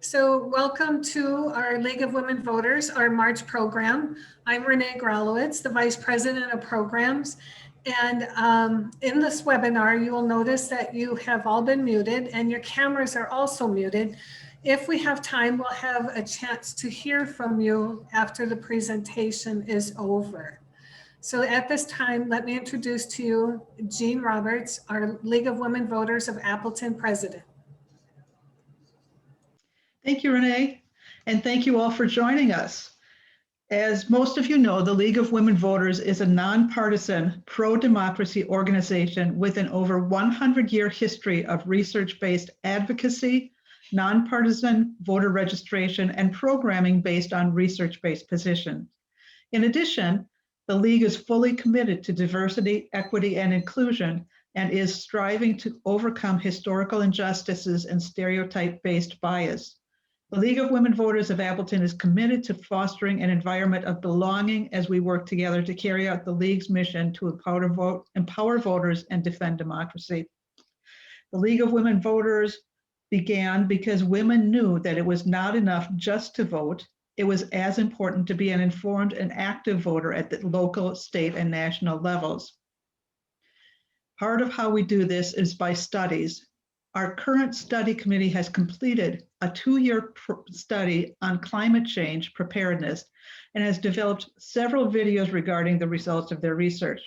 So welcome to our League of Women Voters, our March program. I'm Renee Gralowitz, the Vice President of Programs. And in this webinar, you will notice that you have all been muted and your cameras are also muted. If we have time, we'll have a chance to hear from you after the presentation is over. So at this time, let me introduce to you Jean Roberts, our League of Women Voters of Appleton President. Thank you, Renee, and thank you all for joining us. As most of you know, the League of Women Voters is a nonpartisan, pro-democracy organization with an over 100-year history of research-based advocacy, nonpartisan voter registration, and programming based on research-based positions. In addition, the League is fully committed to diversity, equity, and inclusion, and is striving to overcome historical injustices and stereotype-based bias. The League of Women Voters of Appleton is committed to fostering an environment of belonging as we work together to carry out the League's mission to empower voters and defend democracy. The League of Women Voters began because women knew that it was not enough just to vote. It was as important to be an informed and active voter at the local, state, and national levels. Part of how we do this is by studies. Our current study committee has completed a 2-year study on climate change preparedness and has developed several videos regarding the results of their research.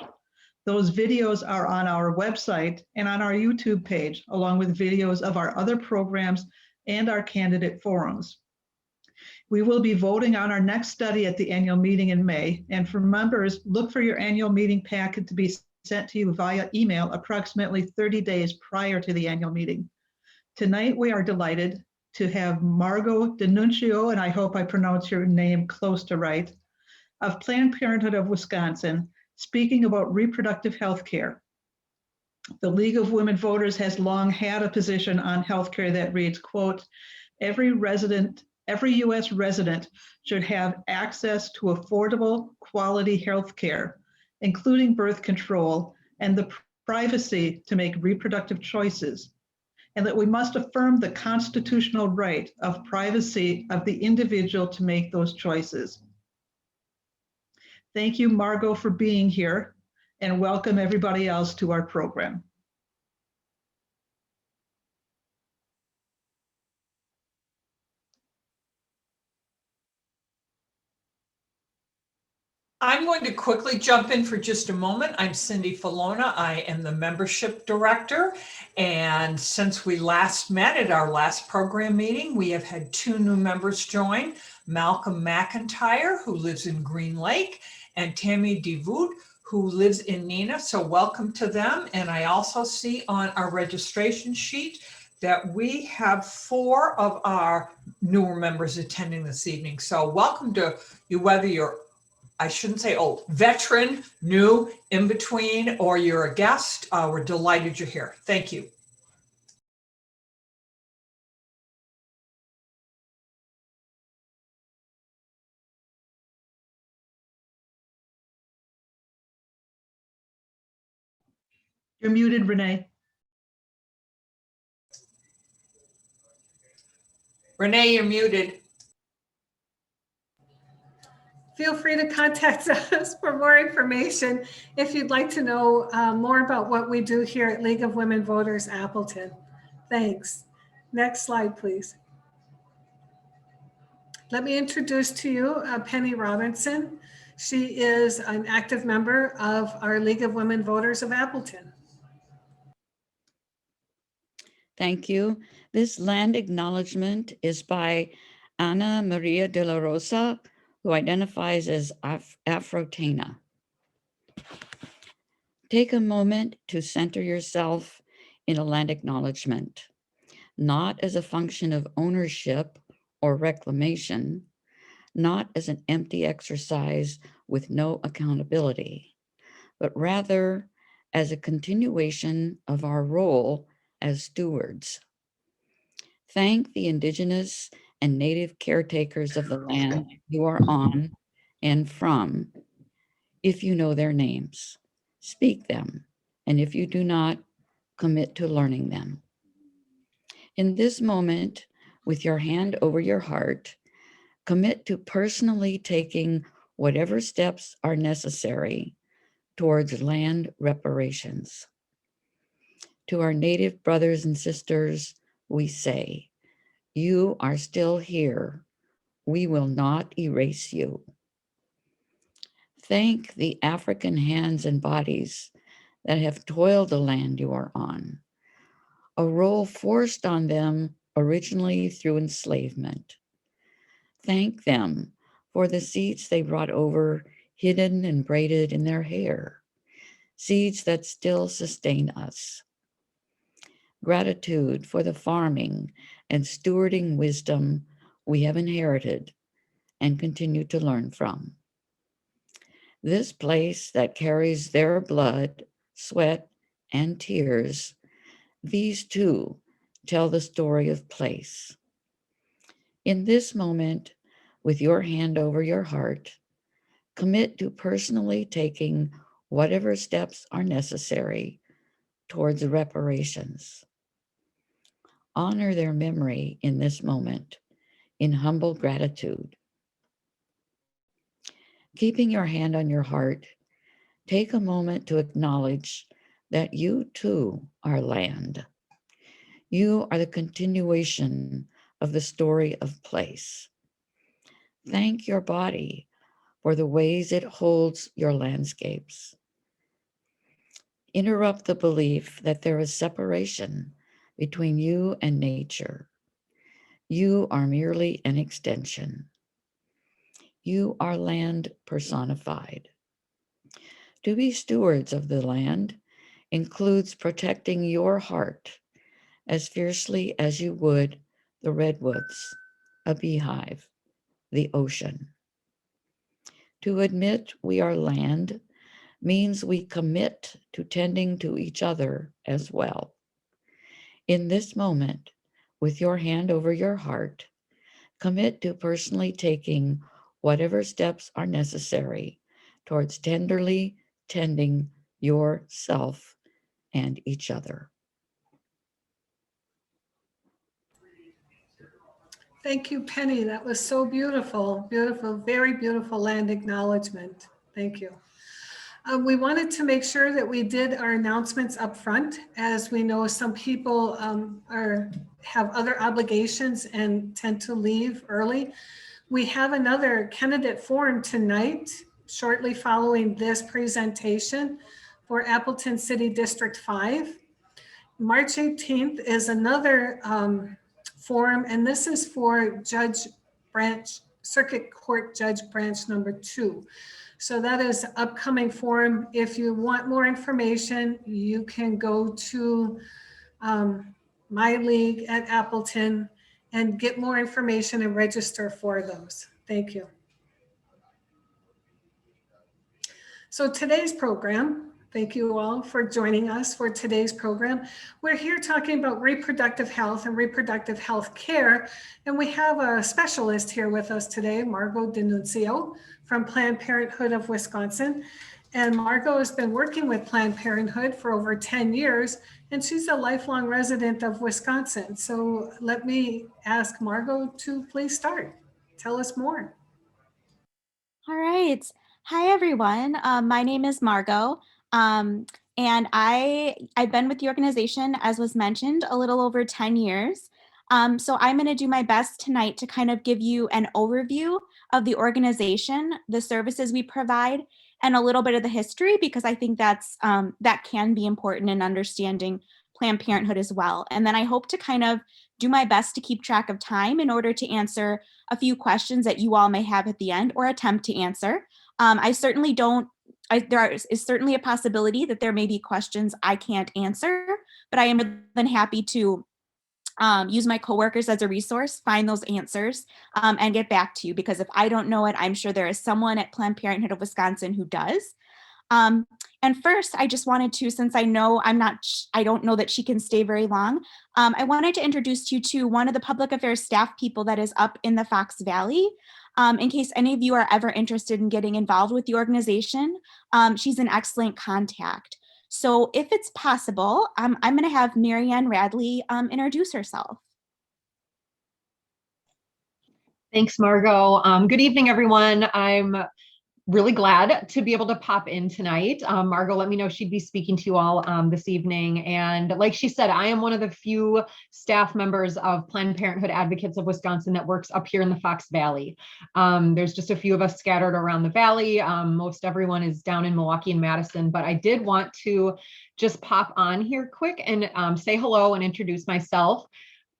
Those videos are on our website and on our YouTube page, along with videos of our other programs and our candidate forums. We will be voting on our next study at the annual meeting in May, and for members, look for your annual meeting packet to be sent to you via email approximately 30 days prior to the annual meeting. Tonight, we are delighted to have Margo DeNuccio, and I hope I pronounce your name close to right, of Planned Parenthood of Wisconsin, speaking about reproductive health care. The League of Women Voters has long had a position on healthcare that reads, quote, every U.S. resident should have access to affordable, quality health care, including birth control and the privacy to make reproductive choices, and that we must affirm the constitutional right of privacy of the individual to make those choices. Thank you, Margo, for being here, and welcome everybody else to our program. I'm going to quickly jump in for just a moment. I'm Cindy Falona. I am the membership director. And since we last met at our last program meeting, we have had 2 new members join, Malcolm McIntyre, who lives in Green Lake, and Tammy DeVoot, who lives in Neenah. So welcome to them. And I also see on our registration sheet that we have 4 of our newer members attending this evening. So welcome to you, whether you're, I shouldn't say old, veteran, new, in between, or you're a guest. We're delighted you're here. Thank you. You're muted, Renee. Renee, you're muted. Feel free to contact us for more information if you'd like to know more about what we do here at League of Women Voters Appleton. Thanks. Next slide, please. Let me introduce to you Penny Robinson. She is an active member of our League of Women Voters of Appleton. Thank you. This land acknowledgement is by Ana Maria de la Rosa, who identifies as Afrotana. Take a moment to center yourself in a land acknowledgement, not as a function of ownership or reclamation, not as an empty exercise with no accountability, but rather as a continuation of our role as stewards. Thank the Indigenous and Native caretakers of the land you are on and from. If you know their names, speak them, and if you do not, commit to learning them. In this moment, With your hand over your heart, commit to personally taking whatever steps are necessary towards land reparations. To our Native brothers and sisters, we say, you are still here. We will not erase you. Thank the African hands and bodies that have toiled the land you are on, a role forced on them originally through enslavement. Thank them for the seeds they brought over, hidden and braided in their hair, seeds that still sustain us. Gratitude for the farming and stewarding wisdom we have inherited and continue to learn from. This place that carries their blood, sweat, and tears, these too tell the story of place. In this moment, with your hand over your heart, commit to personally taking whatever steps are necessary towards reparations. Honor their memory in this moment in humble gratitude. Keeping your hand on your heart, take a moment to acknowledge that you too are land. You are the continuation of the story of place. Thank your body for the ways it holds your landscapes. Interrupt the belief that there is separation between you and nature. You are merely an extension. You are land personified. To be stewards of the land includes protecting your heart as fiercely as you would the redwoods, a beehive, the ocean. To admit we are land means we commit to tending to each other as well. In this moment, with your hand over your heart, commit to personally taking whatever steps are necessary towards tenderly tending yourself and each other. Thank you, Penny. That was so beautiful, beautiful, very beautiful land acknowledgement. Thank you. We wanted to make sure that we did our announcements up front, as we know some people have other obligations and tend to leave early. We have another candidate forum tonight, shortly following this presentation for Appleton City District 5. March 18th is another forum, and this is for Circuit Court Judge Branch number 2. So that is upcoming forum. If you want more information, you can go to My League at Appleton and get more information and register for those. Thank you. So today's program, thank you all for joining us for today's program. We're here talking about reproductive health and reproductive health care. And we have a specialist here with us today, Margo DeNuccio from Planned Parenthood of Wisconsin. And Margo has been working with Planned Parenthood for over 10 years, and she's a lifelong resident of Wisconsin. So let me ask Margo to please start. Tell us more. All right. Hi, everyone. My name is Margo, and I've been with the organization, as was mentioned, a little over 10 years. So I'm going to do my best tonight to kind of give you an overview of the organization, the services we provide, and a little bit of the history, because I think that can be important in understanding Planned Parenthood as well. And then I hope to kind of do my best to keep track of time in order to answer a few questions that you all may have at the end, or attempt to answer. There is certainly a possibility that there may be questions I can't answer, but I am more than happy to use my coworkers as a resource, find those answers, and get back to you, because if I don't know it, I'm sure there is someone at Planned Parenthood of Wisconsin who does. And first, I just wanted to, since I know I don't know that she can stay very long, I wanted to introduce you to one of the public affairs staff people that is up in the Fox Valley. In case any of you are ever interested in getting involved with the organization, she's an excellent contact. So if it's possible, I'm going to have Marianne Radley introduce herself. Thanks, Margo. Good evening, everyone. I'm really glad to be able to pop in tonight. Margo let me know she'd be speaking to you all this evening. And like she said, I am one of the few staff members of Planned Parenthood Advocates of Wisconsin that works up here in the Fox Valley. There's just a few of us scattered around the valley. Most everyone is down in Milwaukee and Madison, but I did want to just pop on here quick and say hello and introduce myself.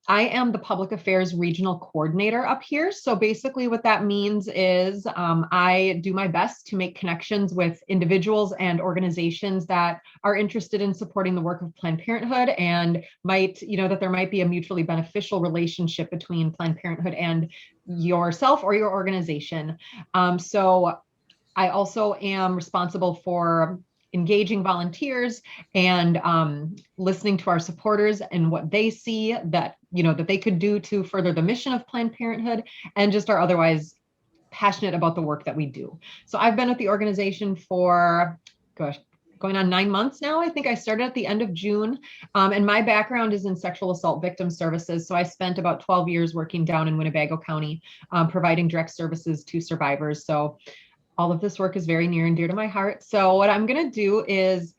I am the Public Affairs Regional Coordinator up here. So basically what that means is I do my best to make connections with individuals and organizations that are interested in supporting the work of Planned Parenthood and that there might be a mutually beneficial relationship between Planned Parenthood and yourself or your organization. So I also am responsible for engaging volunteers and listening to our supporters and what they see that they could do to further the mission of Planned Parenthood, and just are otherwise passionate about the work that we do. So I've been with the organization for, going on 9 months now. I think I started at the end of June, and my background is in sexual assault victim services. So I spent about 12 years working down in Winnebago County, providing direct services to survivors. So all of this work is very near and dear to my heart. So what I'm going to do is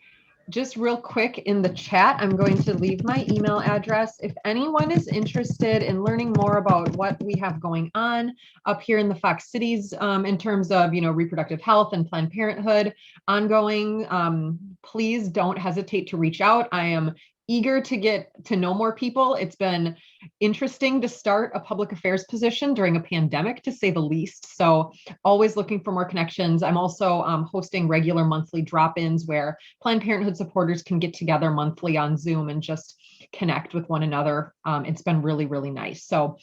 just real quick in the chat, I'm going to leave my email address. If anyone is interested in learning more about what we have going on up here in the Fox Cities in terms of, reproductive health and Planned Parenthood ongoing, please don't hesitate to reach out. I am eager to get to know more people. It's been interesting to start a public affairs position during a pandemic, to say the least. So always looking for more connections. I'm also hosting regular monthly drop-ins where Planned Parenthood supporters can get together monthly on Zoom and just connect with one another. It's been really, really nice. So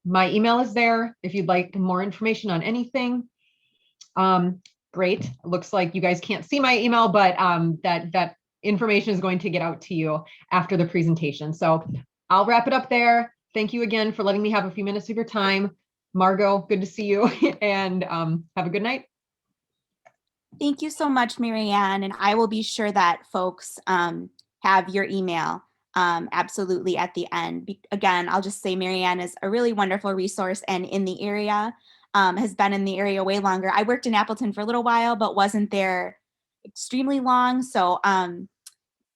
my email is there if you'd like more information on anything. Great. Looks like you guys can't see my email, but that information is going to get out to you after the presentation. So I'll wrap it up there. Thank you again for letting me have a few minutes of your time. Margo, good to see you, and have a good night. Thank you so much, Marianne. And I will be sure that folks have your email absolutely at the end. Again, I'll just say Marianne is a really wonderful resource and in the area, has been in the area way longer. I worked in Appleton for a little while, but wasn't there extremely long. So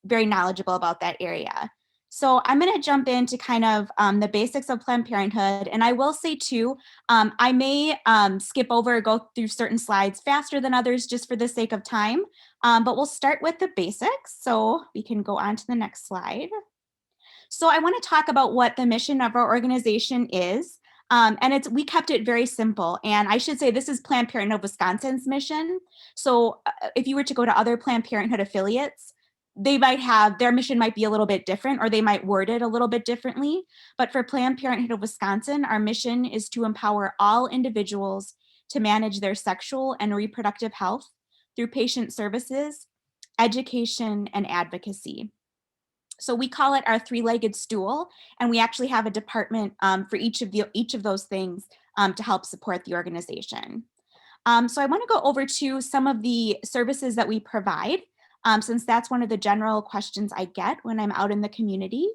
very knowledgeable about that area. So I'm going to jump into kind of the basics of Planned Parenthood. And I will say too, I may skip over or go through certain slides faster than others just for the sake of time, but we'll start with the basics. So we can go on to the next slide. So I want to talk about what the mission of our organization is. And we kept it very simple. And I should say this is Planned Parenthood of Wisconsin's mission. So if you were to go to other Planned Parenthood affiliates, their mission might be a little bit different, or they might word it a little bit differently. But for Planned Parenthood of Wisconsin, our mission is to empower all individuals to manage their sexual and reproductive health through patient services, education, and advocacy. So we call it our three-legged stool, and we actually have a department for each of those things to help support the organization. So I want to go over to some of the services that we provide, since that's one of the general questions I get when I'm out in the community.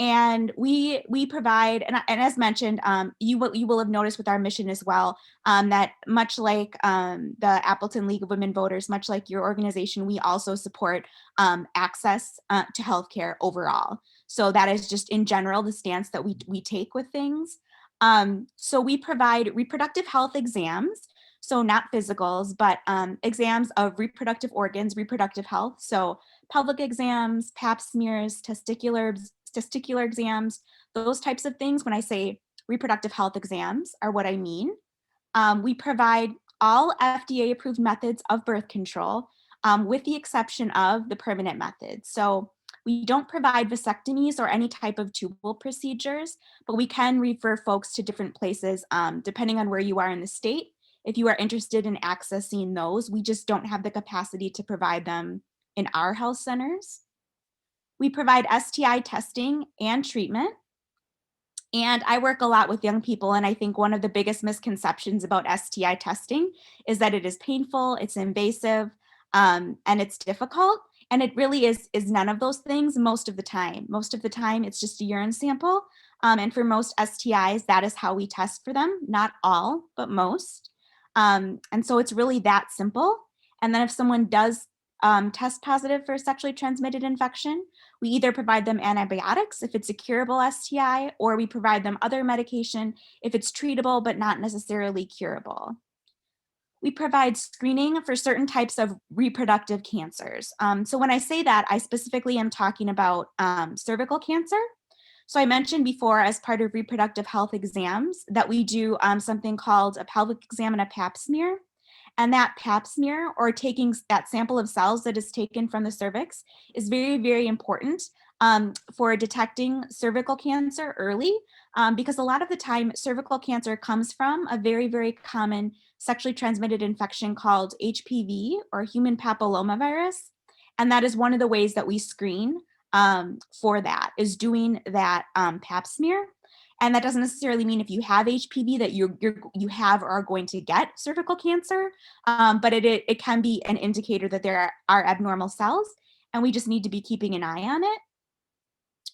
And we provide, and as mentioned, you will have noticed with our mission as well, that much like the Appleton League of Women Voters, much like your organization, we also support access to healthcare overall. So that is just in general the stance that we take with things. So we provide reproductive health exams. So not physicals, but exams of reproductive organs, reproductive health. So pelvic exams, pap smears, testicular exams, those types of things. When I say reproductive health exams are what I mean. We provide all FDA approved methods of birth control, with the exception of the permanent methods. So we don't provide vasectomies or any type of tubal procedures, but we can refer folks to different places depending on where you are in the state. If you are interested in accessing those, we just don't have the capacity to provide them in our health centers. We provide STI testing and treatment. And I work a lot with young people, and I think one of the biggest misconceptions about STI testing is that it is painful, it's invasive, and it's difficult. And it really is none of those things most of the time. Most of the time, it's just a urine sample. And for most STIs, that is how we test for them. Not all, but most. And so it's really that simple. And then if someone does test positive for a sexually transmitted infection, we either provide them antibiotics if it's a curable STI, or we provide them other medication if it's treatable but not necessarily curable. We provide screening for certain types of reproductive cancers. So when I say that, I specifically am talking about cervical cancer. So I mentioned before, as part of reproductive health exams, that we do something called a pelvic exam and a pap smear. And that pap smear, or taking that sample of cells that is taken from the cervix, is very, very important for detecting cervical cancer early, because a lot of the time cervical cancer comes from a very, very common sexually transmitted infection called HPV, or human papillomavirus. And that is one of the ways that we screen for that, is doing that pap smear. And that doesn't necessarily mean if you have HPV that you have or are going to get cervical cancer, but it can be an indicator that there are abnormal cells, and we just need to be keeping an eye on it.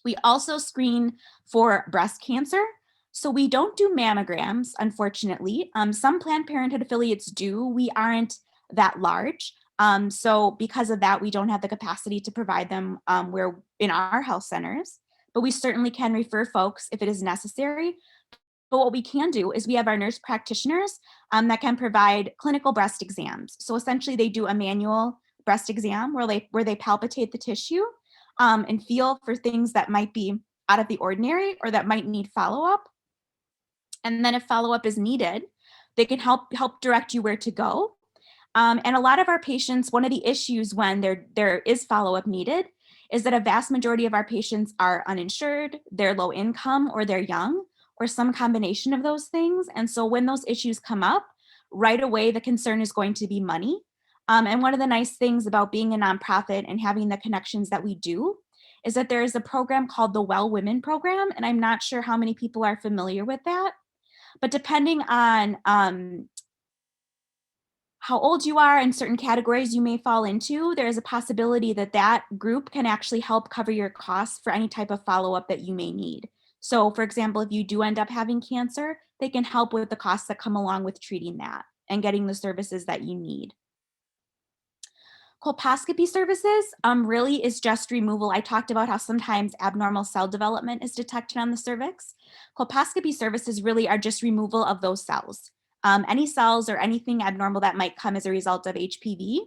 We also screen for breast cancer. So we don't do mammograms, unfortunately. Some Planned Parenthood affiliates do. We aren't that large. So because of that, we don't have the capacity to provide them where in our health centers, but we certainly can refer folks if it is necessary. But what we can do is we have our nurse practitioners that can provide clinical breast exams. So essentially they do a manual breast exam where they palpitate the tissue and feel for things that might be out of the ordinary or that might need follow-up. And then if follow-up is needed, they can help direct you where to go. And a lot of our patients, one of the issues when there is follow-up needed is that a vast majority of our patients are uninsured, they're low income, or they're young, or some combination of those things. And so when those issues come up, right away, the concern is going to be money. And one of the nice things about being a nonprofit and having the connections that we do is that there is a program called the Well Women Program. And I'm not sure how many people are familiar with that, but depending on how old you are and certain categories you may fall into, there is a possibility that that group can actually help cover your costs for any type of follow-up that you may need. So for example, if you do end up having cancer, they can help with the costs that come along with treating that and getting the services that you need. Colposcopy services really is just removal. I talked about how sometimes abnormal cell development is detected on the cervix. Colposcopy services really are just removal of those cells. Any cells or anything abnormal that might come as a result of HPV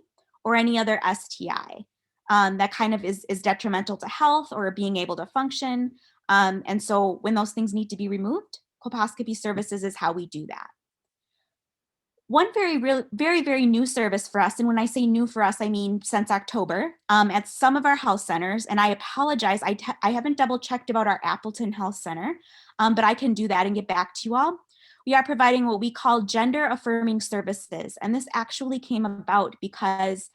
or any other STI that kind of is detrimental to health or being able to function. And so when those things need to be removed, colposcopy services is how we do that. One very new service for us, and when I say new for us, I mean since October, at some of our health centers, and I apologize, I haven't double checked about our Appleton Health Center, but I can do that and get back to you all. We are providing what we call gender affirming services. And this actually came about because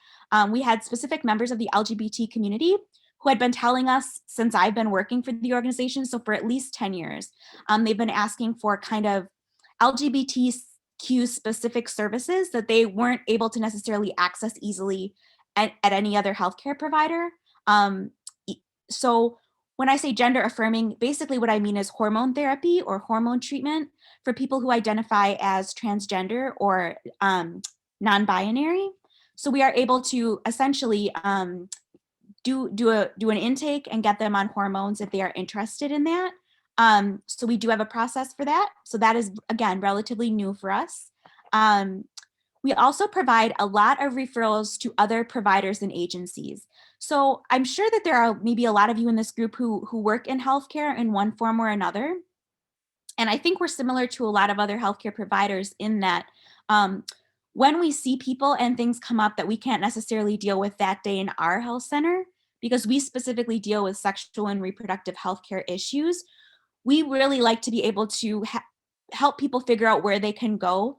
we had specific members of the LGBT community who had been telling us since I've been working for the organization, so for at least 10 years, they've been asking for kind of LGBTQ specific services that they weren't able to necessarily access easily at any other healthcare provider. So when I say gender affirming, basically what I mean is hormone therapy or hormone treatment for people who identify as transgender or non-binary. So we are able to essentially do an intake and get them on hormones if they are interested in that. So we do have a process for that. So that is, again, relatively new for us. We also provide a lot of referrals to other providers and agencies. So I'm sure that there are maybe a lot of you in this group who work in healthcare in one form or another. And I think we're similar to a lot of other healthcare providers in that when we see people and things come up that we can't necessarily deal with that day in our health center, because we specifically deal with sexual and reproductive healthcare issues, we really like to be able to help people figure out where they can go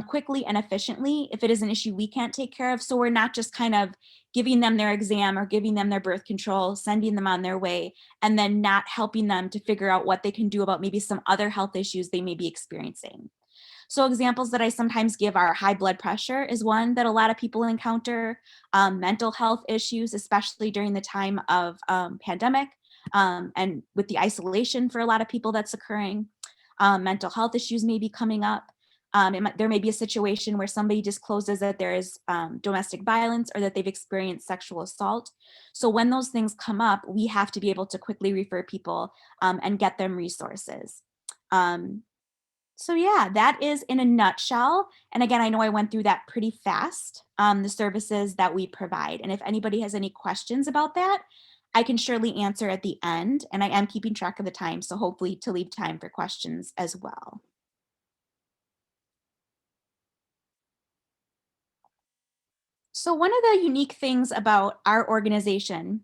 quickly and efficiently if it is an issue we can't take care of. So we're not just kind of giving them their exam or giving them their birth control, sending them on their way, and then not helping them to figure out what they can do about maybe some other health issues they may be experiencing. So examples that I sometimes give are high blood pressure is one that a lot of people encounter, mental health issues, especially during the time of pandemic, and with the isolation for a lot of people that's occurring, mental health issues may be coming up. There may be a situation where somebody discloses that there is domestic violence or that they've experienced sexual assault. So when those things come up, we have to be able to quickly refer people and get them resources. So yeah, that is in a nutshell. And again, I know I went through that pretty fast, the services that we provide. And if anybody has any questions about that, I can surely answer at the end. And I am keeping track of the time, so hopefully to leave time for questions as well. So one of the unique things about our organization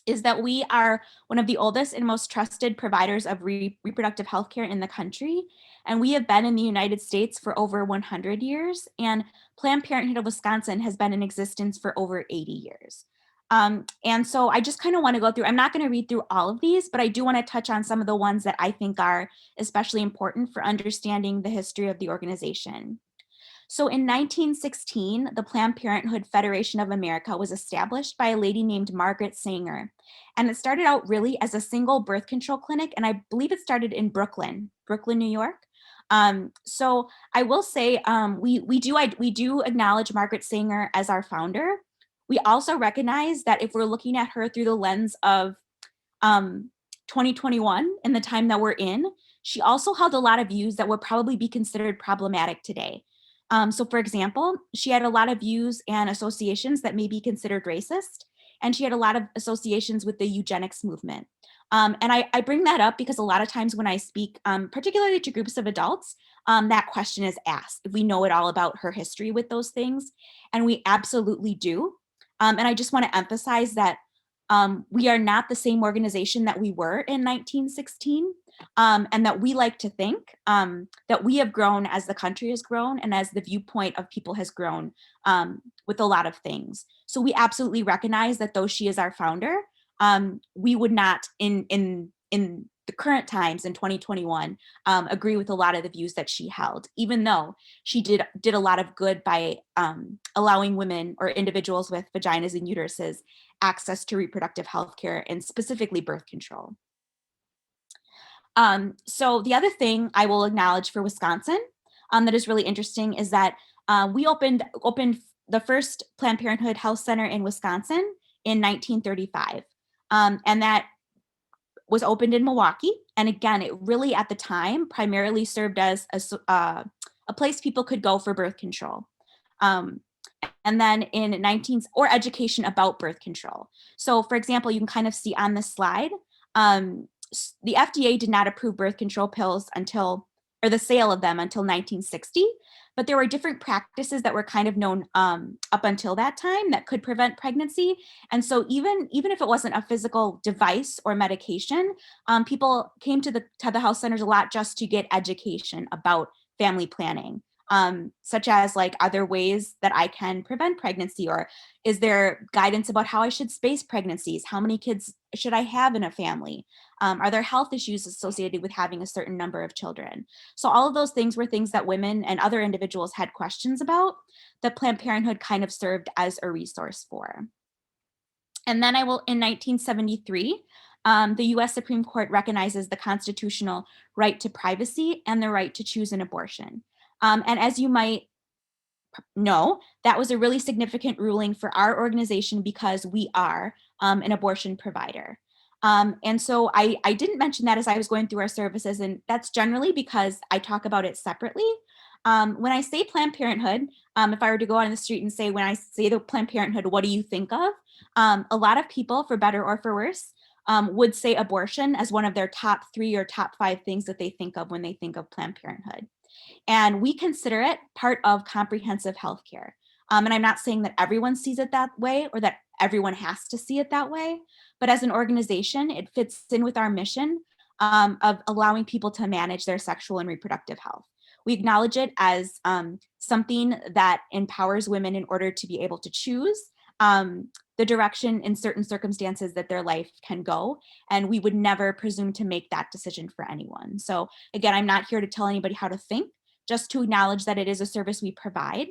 is that we are one of the oldest and most trusted providers of reproductive health care in the country. And we have been in the United States for over 100 years. And Planned Parenthood of Wisconsin has been in existence for over 80 years. And so I just kind of want to go through, I'm not going to read through all of these, but I do want to touch on some of the ones that I think are especially important for understanding the history of the organization. So in 1916, the Planned Parenthood Federation of America was established by a lady named Margaret Sanger. And it started out really as a single birth control clinic. And I believe it started in Brooklyn, New York. So I will say we do acknowledge Margaret Sanger as our founder. We also recognize that if we're looking at her through the lens of 2021 and the time that we're in, she also held a lot of views that would probably be considered problematic today. So for example, she had a lot of views and associations that may be considered racist, and she had a lot of associations with the eugenics movement. And I bring that up because a lot of times when I speak, particularly to groups of adults, that question is asked, if we know it all about her history with those things, and we absolutely do. And I just want to emphasize that we are not the same organization that we were in 1916. And that we like to think that we have grown as the country has grown and as the viewpoint of people has grown with a lot of things. So we absolutely recognize that though she is our founder, we would not in the current times in 2021 agree with a lot of the views that she held, even though she did a lot of good by allowing women or individuals with vaginas and uteruses access to reproductive health care and specifically birth control. So the other thing I will acknowledge for Wisconsin that is really interesting is that we opened the first Planned Parenthood Health Center in Wisconsin in 1935. And that was opened in Milwaukee. And again, it really at the time primarily served as a place people could go for birth control. And then or education about birth control. So for example, you can kind of see on this slide, the FDA did not approve birth control pills or the sale of them until 1960, but there were different practices that were kind of known up until that time that could prevent pregnancy. And so even if it wasn't a physical device or medication, people came to the health centers a lot just to get education about family planning. Such as like, are there ways that I can prevent pregnancy, or is there guidance about how I should space pregnancies? How many kids should I have in a family? Are there health issues associated with having a certain number of children? So all of those things were things that women and other individuals had questions about that Planned Parenthood kind of served as a resource for. And then in 1973, the US Supreme Court recognizes the constitutional right to privacy and the right to choose an abortion. And as you might know, that was a really significant ruling for our organization because we are an abortion provider. And so I didn't mention that as I was going through our services, and that's generally because I talk about it separately. When I say Planned Parenthood, if I were to go on the street and say, when I say the Planned Parenthood, what do you think of? A lot of people, for better or for worse, would say abortion as one of their top 3 or top 5 things that they think of when they think of Planned Parenthood. And we consider it part of comprehensive healthcare. And I'm not saying that everyone sees it that way or that everyone has to see it that way, but as an organization, it fits in with our mission of allowing people to manage their sexual and reproductive health. We acknowledge it as something that empowers women in order to be able to choose the direction in certain circumstances that their life can go. And we would never presume to make that decision for anyone. So again, I'm not here to tell anybody how to think, just to acknowledge that it is a service we provide.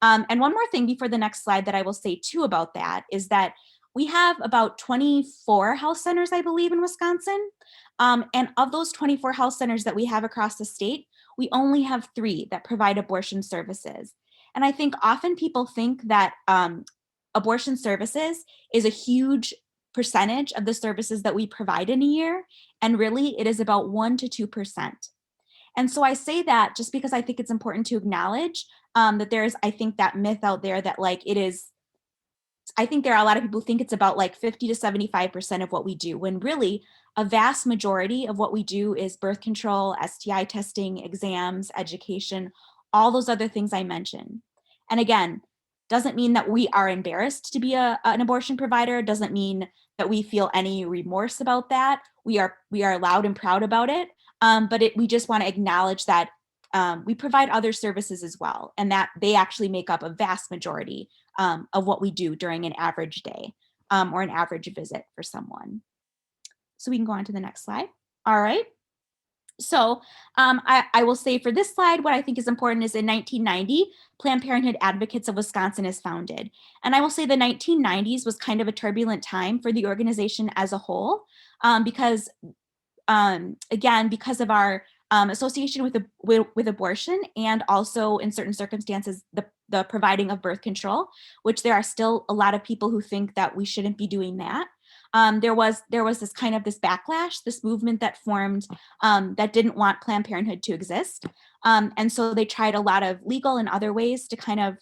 And one more thing before the next slide that I will say too about that is that we have about 24 health centers, I believe, in Wisconsin. And of those 24 health centers that we have across the state, we only have 3 that provide abortion services. And I think often people think that abortion services is a huge percentage of the services that we provide in a year. And really, it is about 1 to 2%. And so I say that just because I think it's important to acknowledge that there's, I think, that myth out there that like it is, I think there are a lot of people who think it's about like 50 to 75% of what we do, when really a vast majority of what we do is birth control, STI testing, exams, education, all those other things I mentioned. And again, doesn't mean that we are embarrassed to be an abortion provider, doesn't mean that we feel any remorse about that. We are loud and proud about it. But we just want to acknowledge that we provide other services as well, and that they actually make up a vast majority of what we do during an average day or an average visit for someone. So we can go on to the next slide. All right. So I will say for this slide, what I think is important is in 1990, Planned Parenthood Advocates of Wisconsin is founded. And I will say the 1990s was kind of a turbulent time for the organization as a whole, because again, because of our association with abortion, and also in certain circumstances, the providing of birth control, which there are still a lot of people who think that we shouldn't be doing that. There was this kind of this backlash, this movement that formed that didn't want Planned Parenthood to exist. And so they tried a lot of legal and other ways to kind of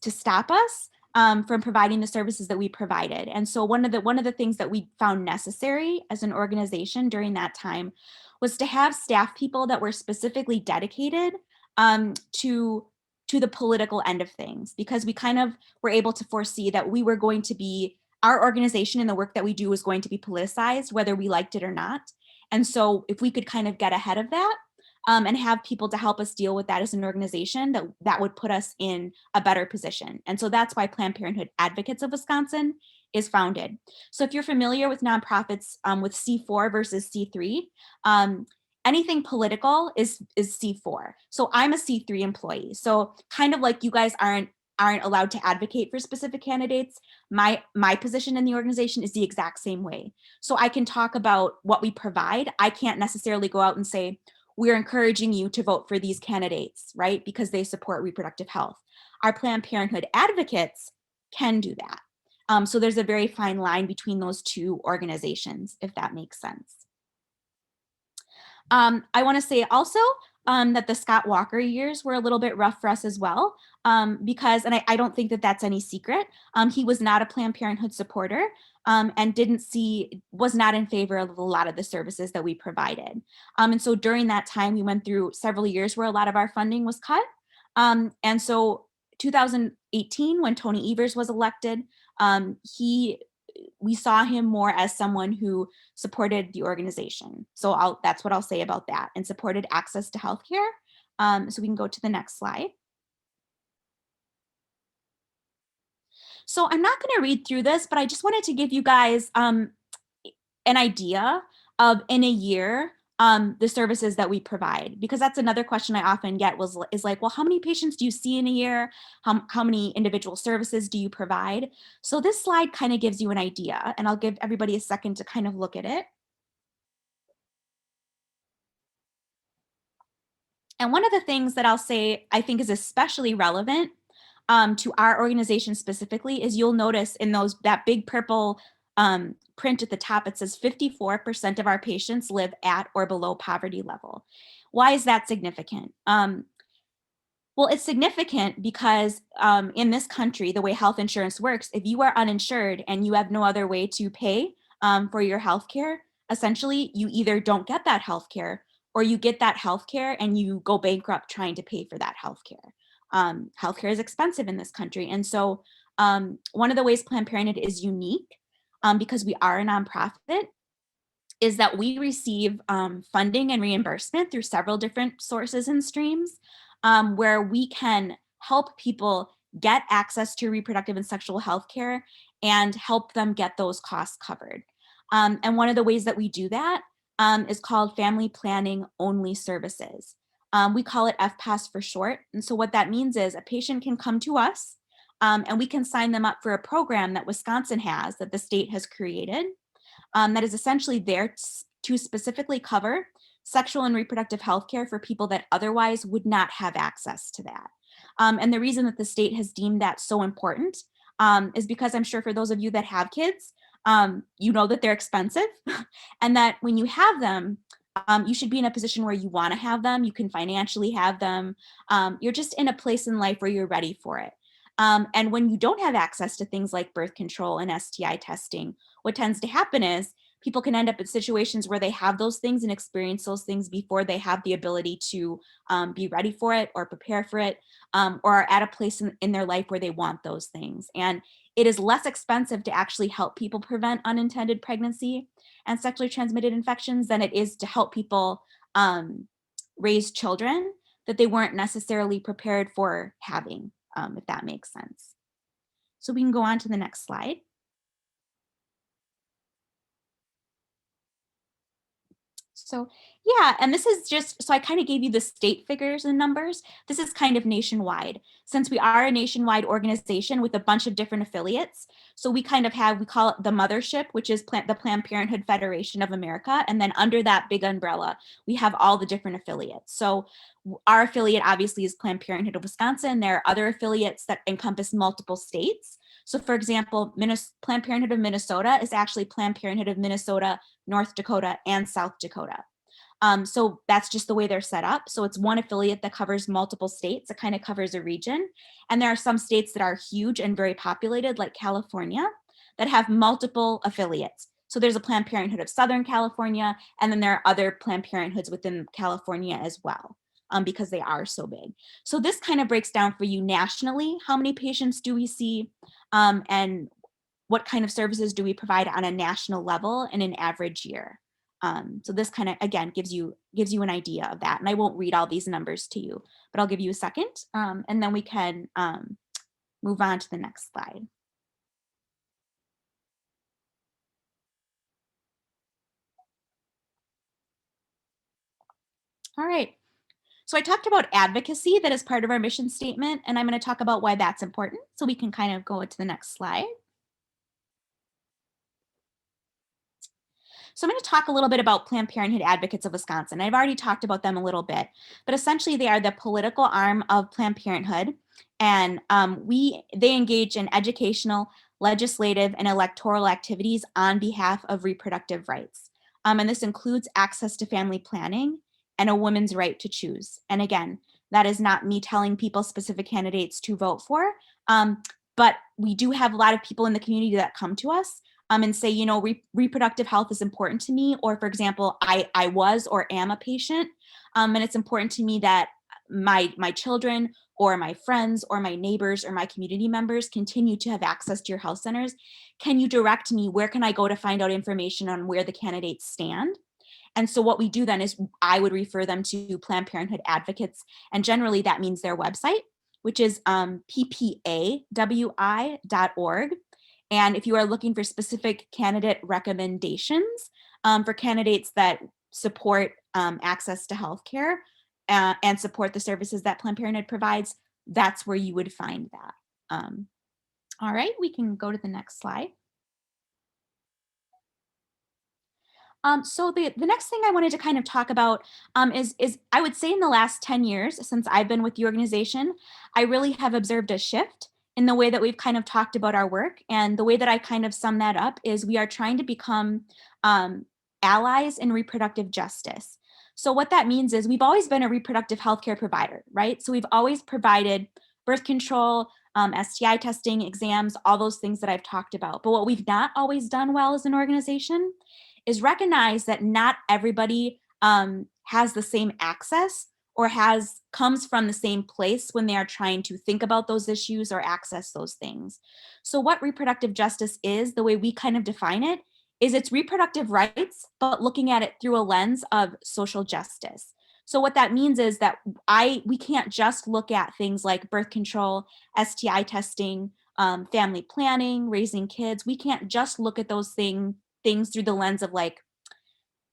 to stop us from providing the services that we provided. And so one of the things that we found necessary as an organization during that time was to have staff people that were specifically dedicated to the political end of things, because we kind of were able to foresee that we were going to be, our organization and the work that we do was going to be politicized, whether we liked it or not. And so if we could kind of get ahead of that, and have people to help us deal with that as an organization, that would put us in a better position. And so that's why Planned Parenthood Advocates of Wisconsin is founded. So if you're familiar with nonprofits with C4 versus C3, anything political is C4. So I'm a C3 employee. So kind of like you guys aren't allowed to advocate for specific candidates, my position in the organization is the exact same way. So I can talk about what we provide. I can't necessarily go out and say, we're encouraging you to vote for these candidates, right? Because they support reproductive health. Our Planned Parenthood advocates can do that. So there's a very fine line between those two organizations, if that makes sense. I want to say also that the Scott Walker years were a little bit rough for us as well, because, and I don't think that that's any secret, he was not a Planned Parenthood supporter and was not in favor of a lot of the services that we provided. And so during that time, we went through several years where a lot of our funding was cut. And so 2018, when Tony Evers was elected, we saw him more as someone who supported the organization. So that's what I'll say about that, and supported access to healthcare. So we can go to the next slide. So I'm not going to read through this, but I just wanted to give you guys an idea of, in a year, the services that we provide, because that's another question I often get is like, well, how many patients do you see in a year? How many individual services do you provide? So this slide kind of gives you an idea, and I'll give everybody a second to kind of look at it. And one of the things that I'll say I think is especially relevant to our organization specifically is you'll notice in that big purple print at the top, it says 54% of our patients live at or below poverty level. Why is that significant? Well, it's significant because in this country, the way health insurance works, if you are uninsured and you have no other way to pay for your health care, essentially you either don't get that health care, or you get that health care and you go bankrupt trying to pay for that health care. Healthcare is expensive in this country. And so one of the ways Planned Parenthood is unique, because we are a nonprofit, is that we receive funding and reimbursement through several different sources and streams, where we can help people get access to reproductive and sexual health care and help them get those costs covered. And one of the ways that we do that is called Family Planning Only Services. We call it FPAS for short. And so what that means is a patient can come to us And we can sign them up for a program that Wisconsin has, that the state has created, that is essentially there to specifically cover sexual and reproductive health care for people that otherwise would not have access to that. And the reason that the state has deemed that so important is because I'm sure for those of you that have kids, you know that they're expensive and that when you have them, you should be in a position where you want to have them, you can financially have them, you're just in a place in life where you're ready for it. And when you don't have access to things like birth control and STI testing, what tends to happen is people can end up in situations where they have those things and experience those things before they have the ability to be ready for it or prepare for it, or are at a place in their life where they want those things. And it is less expensive to actually help people prevent unintended pregnancy and sexually transmitted infections than it is to help people raise children that they weren't necessarily prepared for having, if that makes sense. So we can go on to the next slide. So yeah, and this is just, so I kind of gave you the state figures and numbers. This is kind of nationwide. Since we are a nationwide organization with a bunch of different affiliates, so we kind of have, we call it the mothership, which is the Planned Parenthood Federation of America. And then under that big umbrella, we have all the different affiliates. So our affiliate obviously is Planned Parenthood of Wisconsin. There are other affiliates that encompass multiple states. So for example, Planned Parenthood of Minnesota is actually Planned Parenthood of Minnesota, North Dakota, and South Dakota. So that's just the way they're set up. So it's one affiliate that covers multiple states. It kind of covers a region. And there are some states that are huge and very populated, like California, that have multiple affiliates. So there's a Planned Parenthood of Southern California, and then there are other Planned Parenthoods within California as well, because they are so big. So this kind of breaks down for you nationally, how many patients do we see, and what kind of services do we provide on a national level in an average year. So this kind of, again, gives you an idea of that. And I won't read all these numbers to you, but I'll give you a second, and then we can move on to the next slide. All right. So I talked about advocacy that is part of our mission statement, and I'm going to talk about why that's important. So we can kind of go to the next slide. So I'm going to talk a little bit about Planned Parenthood Advocates of Wisconsin. I've already talked about them a little bit, but essentially they are the political arm of Planned Parenthood, and they engage in educational, legislative, and electoral activities on behalf of reproductive rights. And this includes access to family planning and a woman's right to choose. And again, that is not me telling people specific candidates to vote for, but we do have a lot of people in the community that come to us and say, you know, reproductive health is important to me. Or for example, I was or am a patient, and it's important to me that my children or my friends or my neighbors or my community members continue to have access to your health centers. Can you direct me? Where can I go to find out information on where the candidates stand? And so what we do then is I would refer them to Planned Parenthood Advocates. And generally that means their website, which is ppawi.org. And if you are looking for specific candidate recommendations for candidates that support access to healthcare and support the services that Planned Parenthood provides, that's where you would find that. All right, we can go to the next slide. So the next thing I wanted to kind of talk about is I would say in the last 10 years since I've been with the organization, I really have observed a shift in the way that we've kind of talked about our work. And the way that I kind of sum that up is we are trying to become allies in reproductive justice. So what that means is we've always been a reproductive healthcare provider, right? So we've always provided birth control, STI testing, exams, all those things that I've talked about. But what we've not always done well as an organization is recognize that not everybody has the same access or comes from the same place when they are trying to think about those issues or access those things. So what reproductive justice is, the way we kind of define it, is it's reproductive rights, but looking at it through a lens of social justice. So what that means is that we can't just look at things like birth control, STI testing, family planning, raising kids. We can't just look at those things through the lens of like,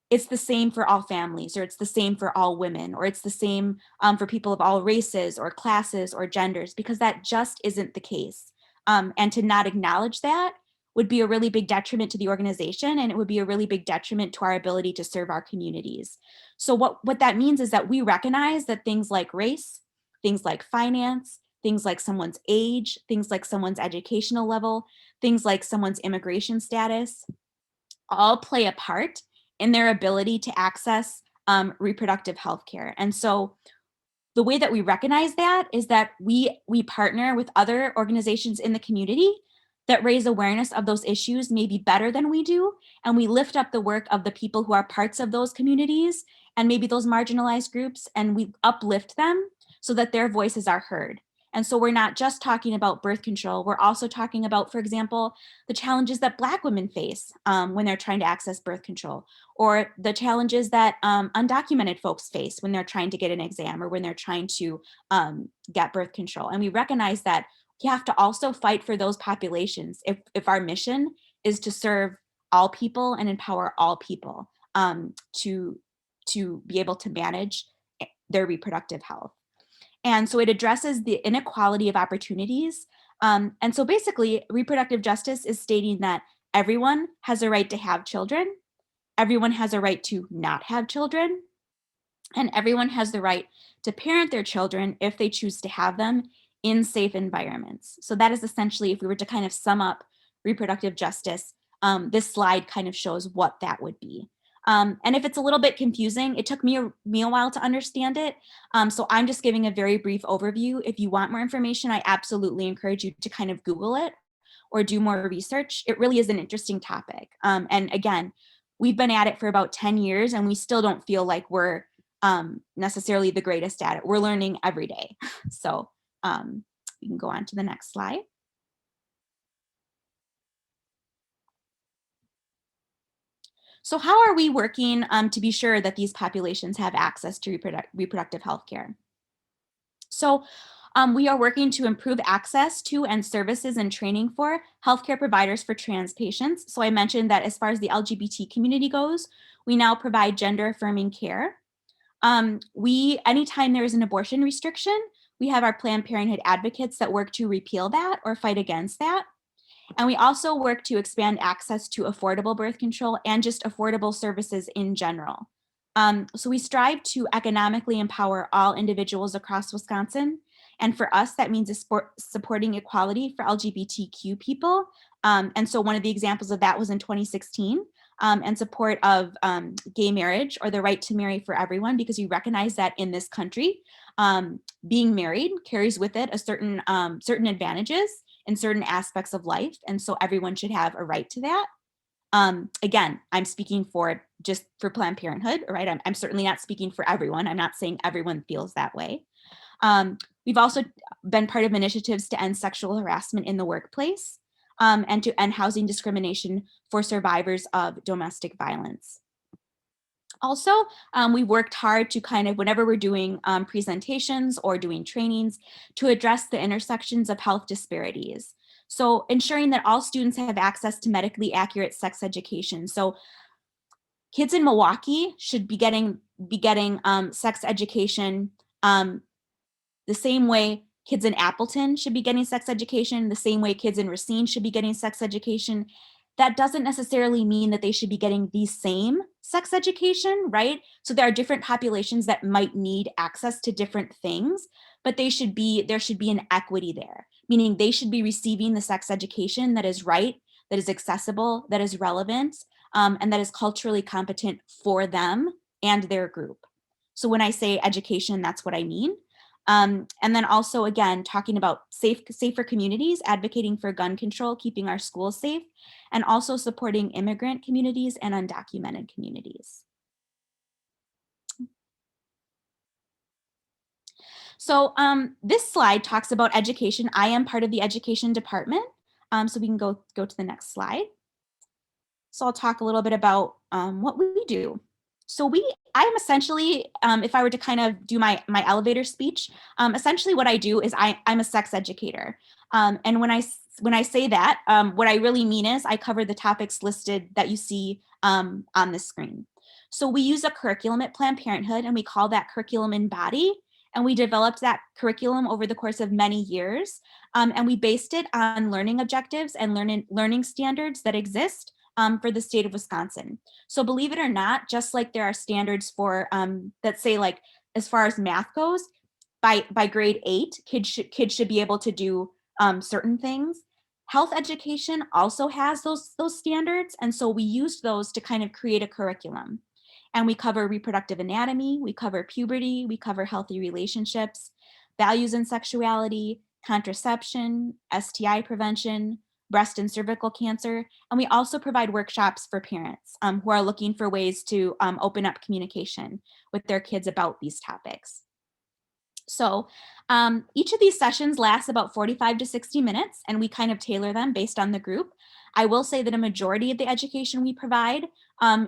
it's the same for all families, or it's the same for all women, or it's the same for people of all races or classes or genders, because that just isn't the case. And to not acknowledge that would be a really big detriment to the organization, and it would be a really big detriment to our ability to serve our communities. So what that means is that we recognize that things like race, things like finance, things like someone's age, things like someone's educational level, things like someone's immigration status, all play a part in their ability to access reproductive health care. And so the way that we recognize that is that we partner with other organizations in the community that raise awareness of those issues maybe better than we do. And we lift up the work of the people who are parts of those communities and maybe those marginalized groups, and we uplift them so that their voices are heard. And so we're not just talking about birth control, we're also talking about, for example, the challenges that Black women face when they're trying to access birth control, or the challenges that undocumented folks face when they're trying to get an exam or when they're trying to get birth control. And we recognize that you have to also fight for those populations if our mission is to serve all people and empower all people to be able to manage their reproductive health. And so it addresses the inequality of opportunities. And so basically, reproductive justice is stating that everyone has a right to have children, everyone has a right to not have children, and everyone has the right to parent their children if they choose to have them in safe environments. So that is essentially, if we were to kind of sum up reproductive justice, this slide kind of shows what that would be. And if it's a little bit confusing, it took me a while to understand it. So I'm just giving a very brief overview. If you want more information, I absolutely encourage you to kind of Google it or do more research. It really is an interesting topic. And again, we've been at it for about 10 years and we still don't feel like we're necessarily the greatest at it. We're learning every day. So we can go on to the next slide. So how are we working to be sure that these populations have access to reproductive health care? So we are working to improve access to and services and training for healthcare providers for trans patients. So I mentioned that as far as the LGBT community goes, we now provide gender affirming care. Anytime there is an abortion restriction, we have our Planned Parenthood advocates that work to repeal that or fight against that. And we also work to expand access to affordable birth control and just affordable services in general. So we strive to economically empower all individuals across Wisconsin. And for us, that means supporting equality for LGBTQ people. And so one of the examples of that was in 2016, and support of gay marriage or the right to marry for everyone, because we recognize that in this country, being married carries with it a certain advantages in certain aspects of life. And so everyone should have a right to that. Again, I'm speaking for Planned Parenthood, right? I'm certainly not speaking for everyone. I'm not saying everyone feels that way. We've also been part of initiatives to end sexual harassment in the workplace and to end housing discrimination for survivors of domestic violence. Also, we worked hard to kind of, whenever we're doing presentations or doing trainings, to address the intersections of health disparities. So ensuring that all students have access to medically accurate sex education. So kids in Milwaukee should be getting sex education the same way kids in Appleton should be getting sex education, the same way kids in Racine should be getting sex education. That doesn't necessarily mean that they should be getting the same sex education, right? So there are different populations that might need access to different things, but there should be an equity there, meaning they should be receiving the sex education that is right, that is accessible, that is relevant, and that is culturally competent for them and their group. So when I say education, that's what I mean. And then also, again, talking about safer communities, advocating for gun control, keeping our schools safe, and also supporting immigrant communities and undocumented communities. So this slide talks about education. I am part of the education department. So we can go to the next slide. So I'll talk a little bit about what we do. So I'm essentially, if I were to kind of do my elevator speech, essentially what I do is I'm a sex educator. And when I say that, what I really mean is I cover the topics listed that you see on the screen. So we use a curriculum at Planned Parenthood, and we call that curriculum Embody. And we developed that curriculum over the course of many years. And we based it on learning objectives and learning standards that exist for the state of Wisconsin. So believe it or not, just like there are standards for that say, like, as far as math goes, by grade 8, kids should be able to do certain things. Health education also has those standards. And so we used those to kind of create a curriculum. And we cover reproductive anatomy, we cover puberty, we cover healthy relationships, values and sexuality, contraception, STI prevention, breast and cervical cancer. And we also provide workshops for parents who are looking for ways to open up communication with their kids about these topics. So each of these sessions lasts about 45 to 60 minutes, and we kind of tailor them based on the group. I will say that a majority of the education we provide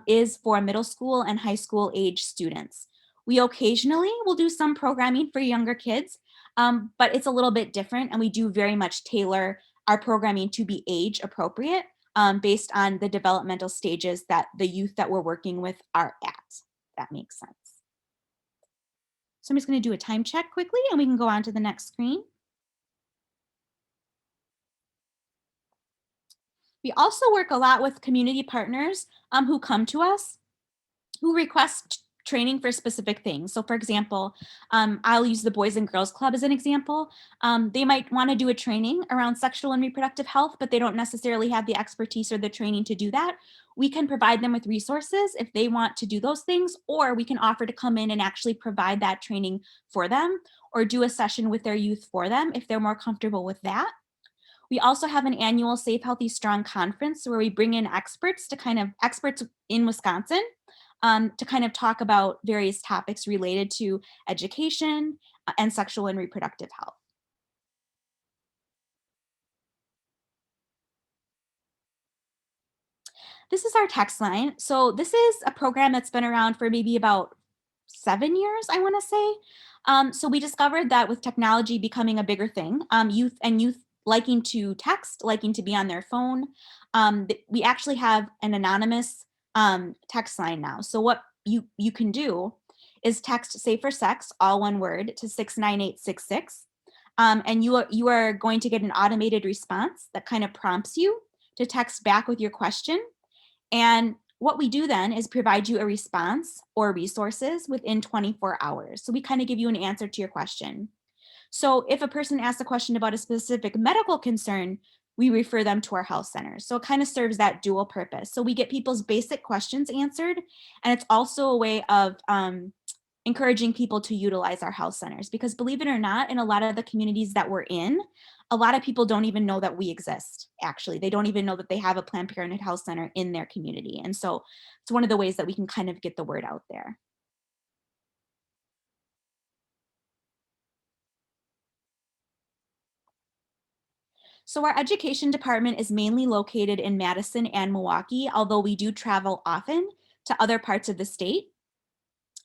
is for middle school and high school age students. We occasionally will do some programming for younger kids, but it's a little bit different, and we do very much tailor our programming to be age appropriate based on the developmental stages that the youth that we're working with are at. If that makes sense. So I'm just going to do a time check quickly, and we can go on to the next screen. We also work a lot with community partners who come to us, who request training for specific things. So for example, I'll use the Boys and Girls Club as an example. They might want to do a training around sexual and reproductive health, but they don't necessarily have the expertise or the training to do that. We can provide them with resources if they want to do those things, or we can offer to come in and actually provide that training for them, or do a session with their youth for them if they're more comfortable with that. We also have an annual Safe, Healthy, Strong conference where we bring in experts in Wisconsin to kind of talk about various topics related to education and sexual and reproductive health. This is our text line. So this is a program that's been around for maybe about 7 years, I want to say. So we discovered that with technology becoming a bigger thing, youth liking to text, liking to be on their phone, we actually have an anonymous text line now. So what you can do is text "Safe for Sex," all one word, to 69866. And you are going to get an automated response that kind of prompts you to text back with your question. And what we do then is provide you a response or resources within 24 hours. So we kind of give you an answer to your question. So if a person asks a question about a specific medical concern, we refer them to our health centers. So it kind of serves that dual purpose. So we get people's basic questions answered, and it's also a way of encouraging people to utilize our health centers, because believe it or not, in a lot of the communities that we're in, a lot of people don't even know that we exist. Actually, they don't even know that they have a Planned Parenthood health center in their community. And so it's one of the ways that we can kind of get the word out there. So our education department is mainly located in Madison and Milwaukee, although we do travel often to other parts of the state.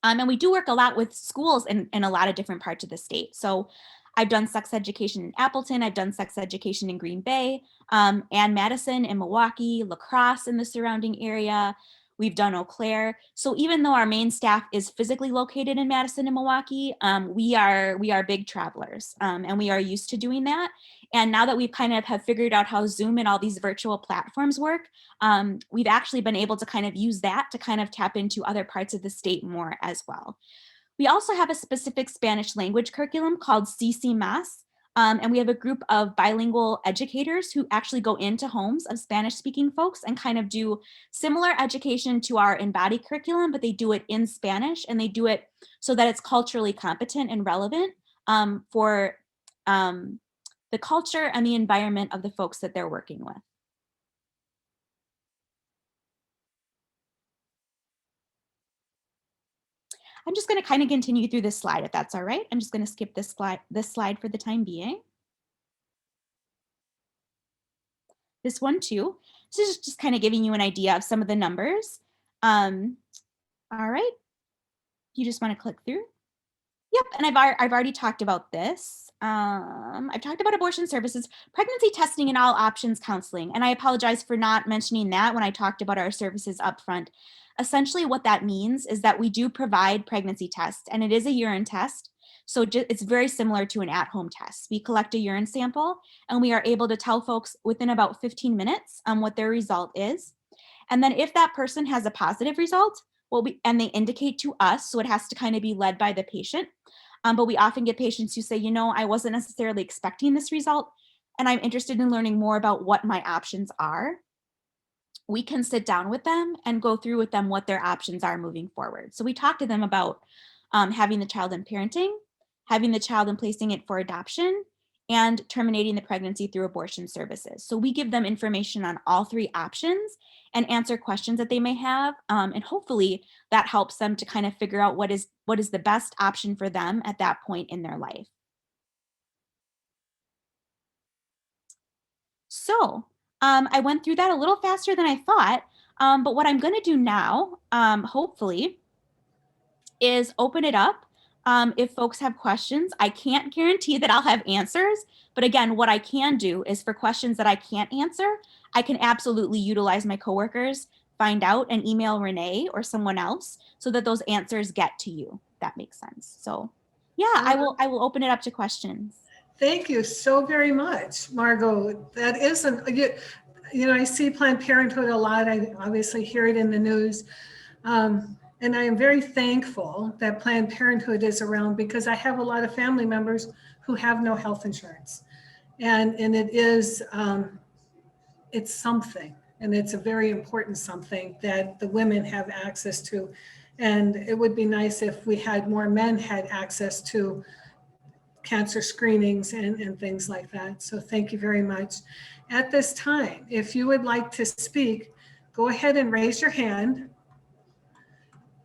And we do work a lot with schools in a lot of different parts of the state. So I've done sex education in Appleton, I've done sex education in Green Bay, and Madison and Milwaukee, La Crosse in the surrounding area. We've done Eau Claire. So even though our main staff is physically located in Madison and Milwaukee, we are big travelers, and we are used to doing that. And now that we've kind of have figured out how Zoom and all these virtual platforms work, we've actually been able to kind of use that to kind of tap into other parts of the state more as well. We also have a specific Spanish language curriculum called CC Mas. And we have a group of bilingual educators who actually go into homes of Spanish speaking folks and kind of do similar education to our embodied curriculum, but they do it in Spanish, and they do it so that it's culturally competent and relevant for the culture and the environment of the folks that they're working with. I'm just going to kind of continue through this slide, if that's all right. I'm just going to skip this slide for the time being. This one too. This is just kind of giving you an idea of some of the numbers. All right. You just want to click through. Yep, and I've already talked about this. I've talked about abortion services, pregnancy testing, and all options counseling. And I apologize for not mentioning that when I talked about our services up front. Essentially what that means is that we do provide pregnancy tests, and it is a urine test. So it's very similar to an at-home test. We collect a urine sample and we are able to tell folks within about 15 minutes what their result is. And then if that person has a positive result, and they indicate to us, so it has to kind of be led by the patient. But we often get patients who say, I wasn't necessarily expecting this result, and I'm interested in learning more about what my options are. We can sit down with them and go through with them what their options are moving forward. So we talk to them about having the child in parenting, having the child and placing it for adoption, and terminating the pregnancy through abortion services. So we give them information on all three options and answer questions that they may have. And hopefully that helps them to kind of figure out what is the best option for them at that point in their life. So I went through that a little faster than I thought, but what I'm going to do now, hopefully, is open it up. If folks have questions, I can't guarantee that I'll have answers, but again, what I can do is for questions that I can't answer, I can absolutely utilize my coworkers, find out and email Renee or someone else so that those answers get to you. If that makes sense. So yeah, I will open it up to questions. Thank you so very much, Margo. That isn't, I see Planned Parenthood a lot. I obviously hear it in the news. And I am very thankful that Planned Parenthood is around because I have a lot of family members who have no health insurance. And it is, it's something, and it's a very important something that the women have access to. And it would be nice if we had more men had access to cancer screenings and things like that. So thank you very much. At this time, if you would like to speak, go ahead and raise your hand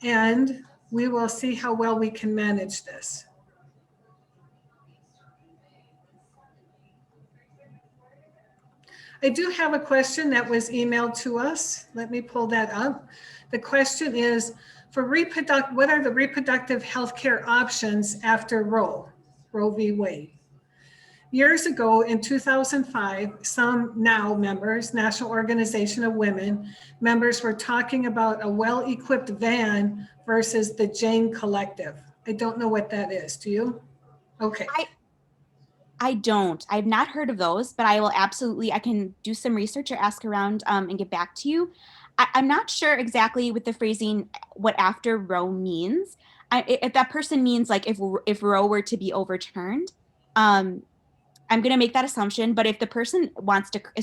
and we will see how well we can manage this. I do have a question that was emailed to us. Let me pull that up. The question is, what are the reproductive health care options after Roe v. Wade? Years ago in 2005, some NOW members, National Organization of Women, members were talking about a well-equipped van versus the Jane Collective. I don't know what that is. Do you? Okay. I don't. I've not heard of those, but I will absolutely, I can do some research or ask around and get back to you. I'm not sure exactly with the phrasing what after Roe means. If that person means like if Roe were to be overturned, I'm going to make that assumption, but if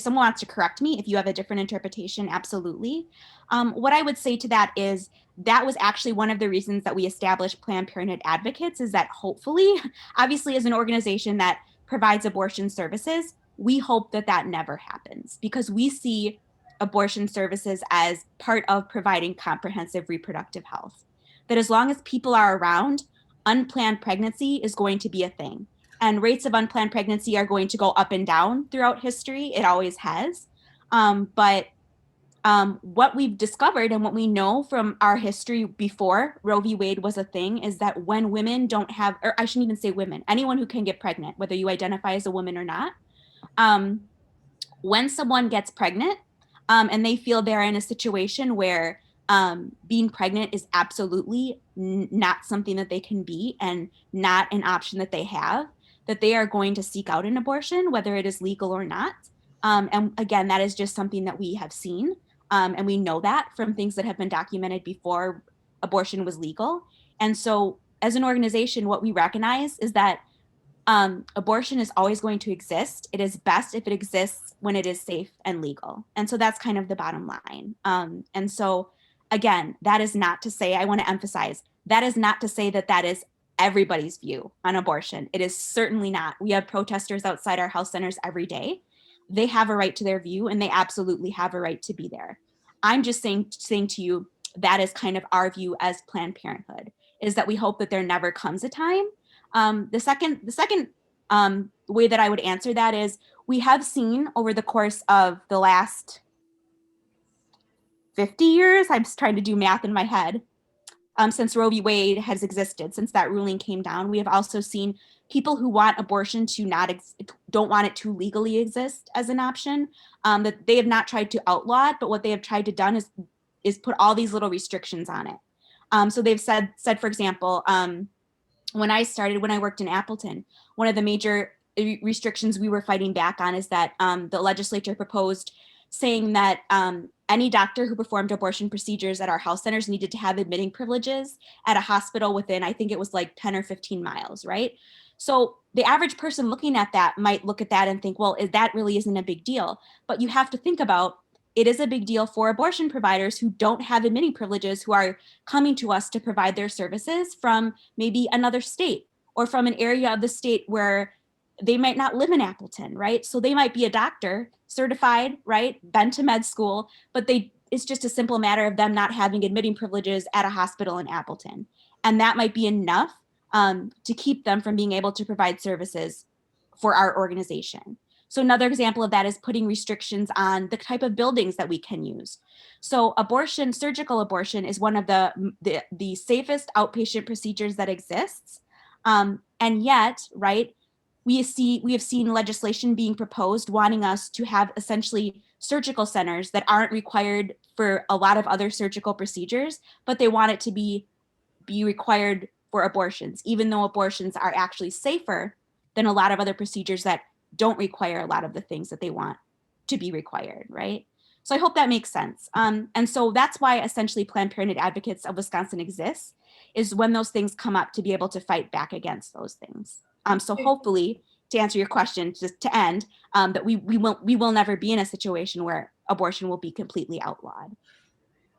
someone wants to correct me, if you have a different interpretation, absolutely. What I would say to that is that was actually one of the reasons that we established Planned Parenthood Advocates, is that hopefully, obviously as an organization that provides abortion services, we hope that that never happens because we see abortion services as part of providing comprehensive reproductive health. That as long as people are around, unplanned pregnancy is going to be a thing. And rates of unplanned pregnancy are going to go up and down throughout history. It always has. But what we've discovered and what we know from our history before Roe v. Wade was a thing is that when women don't have, or I shouldn't even say women, anyone who can get pregnant, whether you identify as a woman or not, when someone gets pregnant and they feel they're in a situation where being pregnant is absolutely not something that they can be and not an option that they have, that they are going to seek out an abortion, whether it is legal or not. And again, that is just something that we have seen. And we know that from things that have been documented before abortion was legal. And so as an organization, what we recognize is that abortion is always going to exist. It is best if it exists when it is safe and legal. And so that's kind of the bottom line. And so again, that is not to say, I want to emphasize, that is not to say that that is everybody's view on abortion. It is certainly not. We have protesters outside our health centers every day. They have a right to their view and they absolutely have a right to be there. I'm just saying to you, that is kind of our view as Planned Parenthood, is that we hope that there never comes a time. The second way that I would answer that is we have seen over the course of the last 50 years, I'm just trying to do math in my head, since Roe v. Wade has existed, since that ruling came down, we have also seen people who want abortion to don't want it to legally exist as an option, that they have not tried to outlaw it, but what they have tried to done is put all these little restrictions on it. So they've said, for example, when I worked in Appleton, one of the major restrictions we were fighting back on is that the legislature proposed saying that any doctor who performed abortion procedures at our health centers needed to have admitting privileges at a hospital within, I think it was like 10 or 15 miles, right? So the average person looking at that might look at that and think, well, that really isn't a big deal. But you have to think about, it is a big deal for abortion providers who don't have admitting privileges, who are coming to us to provide their services from maybe another state or from an area of the state where they might not live in Appleton, right? So they might be a doctor, certified, right? Been to med school, but it's just a simple matter of them not having admitting privileges at a hospital in Appleton. And that might be enough to keep them from being able to provide services for our organization. So another example of that is putting restrictions on the type of buildings that we can use. So abortion, surgical abortion is one of the safest outpatient procedures that exists. And yet, right, we have seen legislation being proposed wanting us to have essentially surgical centers that aren't required for a lot of other surgical procedures, but they want it to be required for abortions, even though abortions are actually safer than a lot of other procedures that don't require a lot of the things that they want to be required, right? So I hope that makes sense. And so that's why essentially Planned Parenthood Advocates of Wisconsin exists, is when those things come up to be able to fight back against those things. So hopefully, to answer your question, just to end, that we will never be in a situation where abortion will be completely outlawed.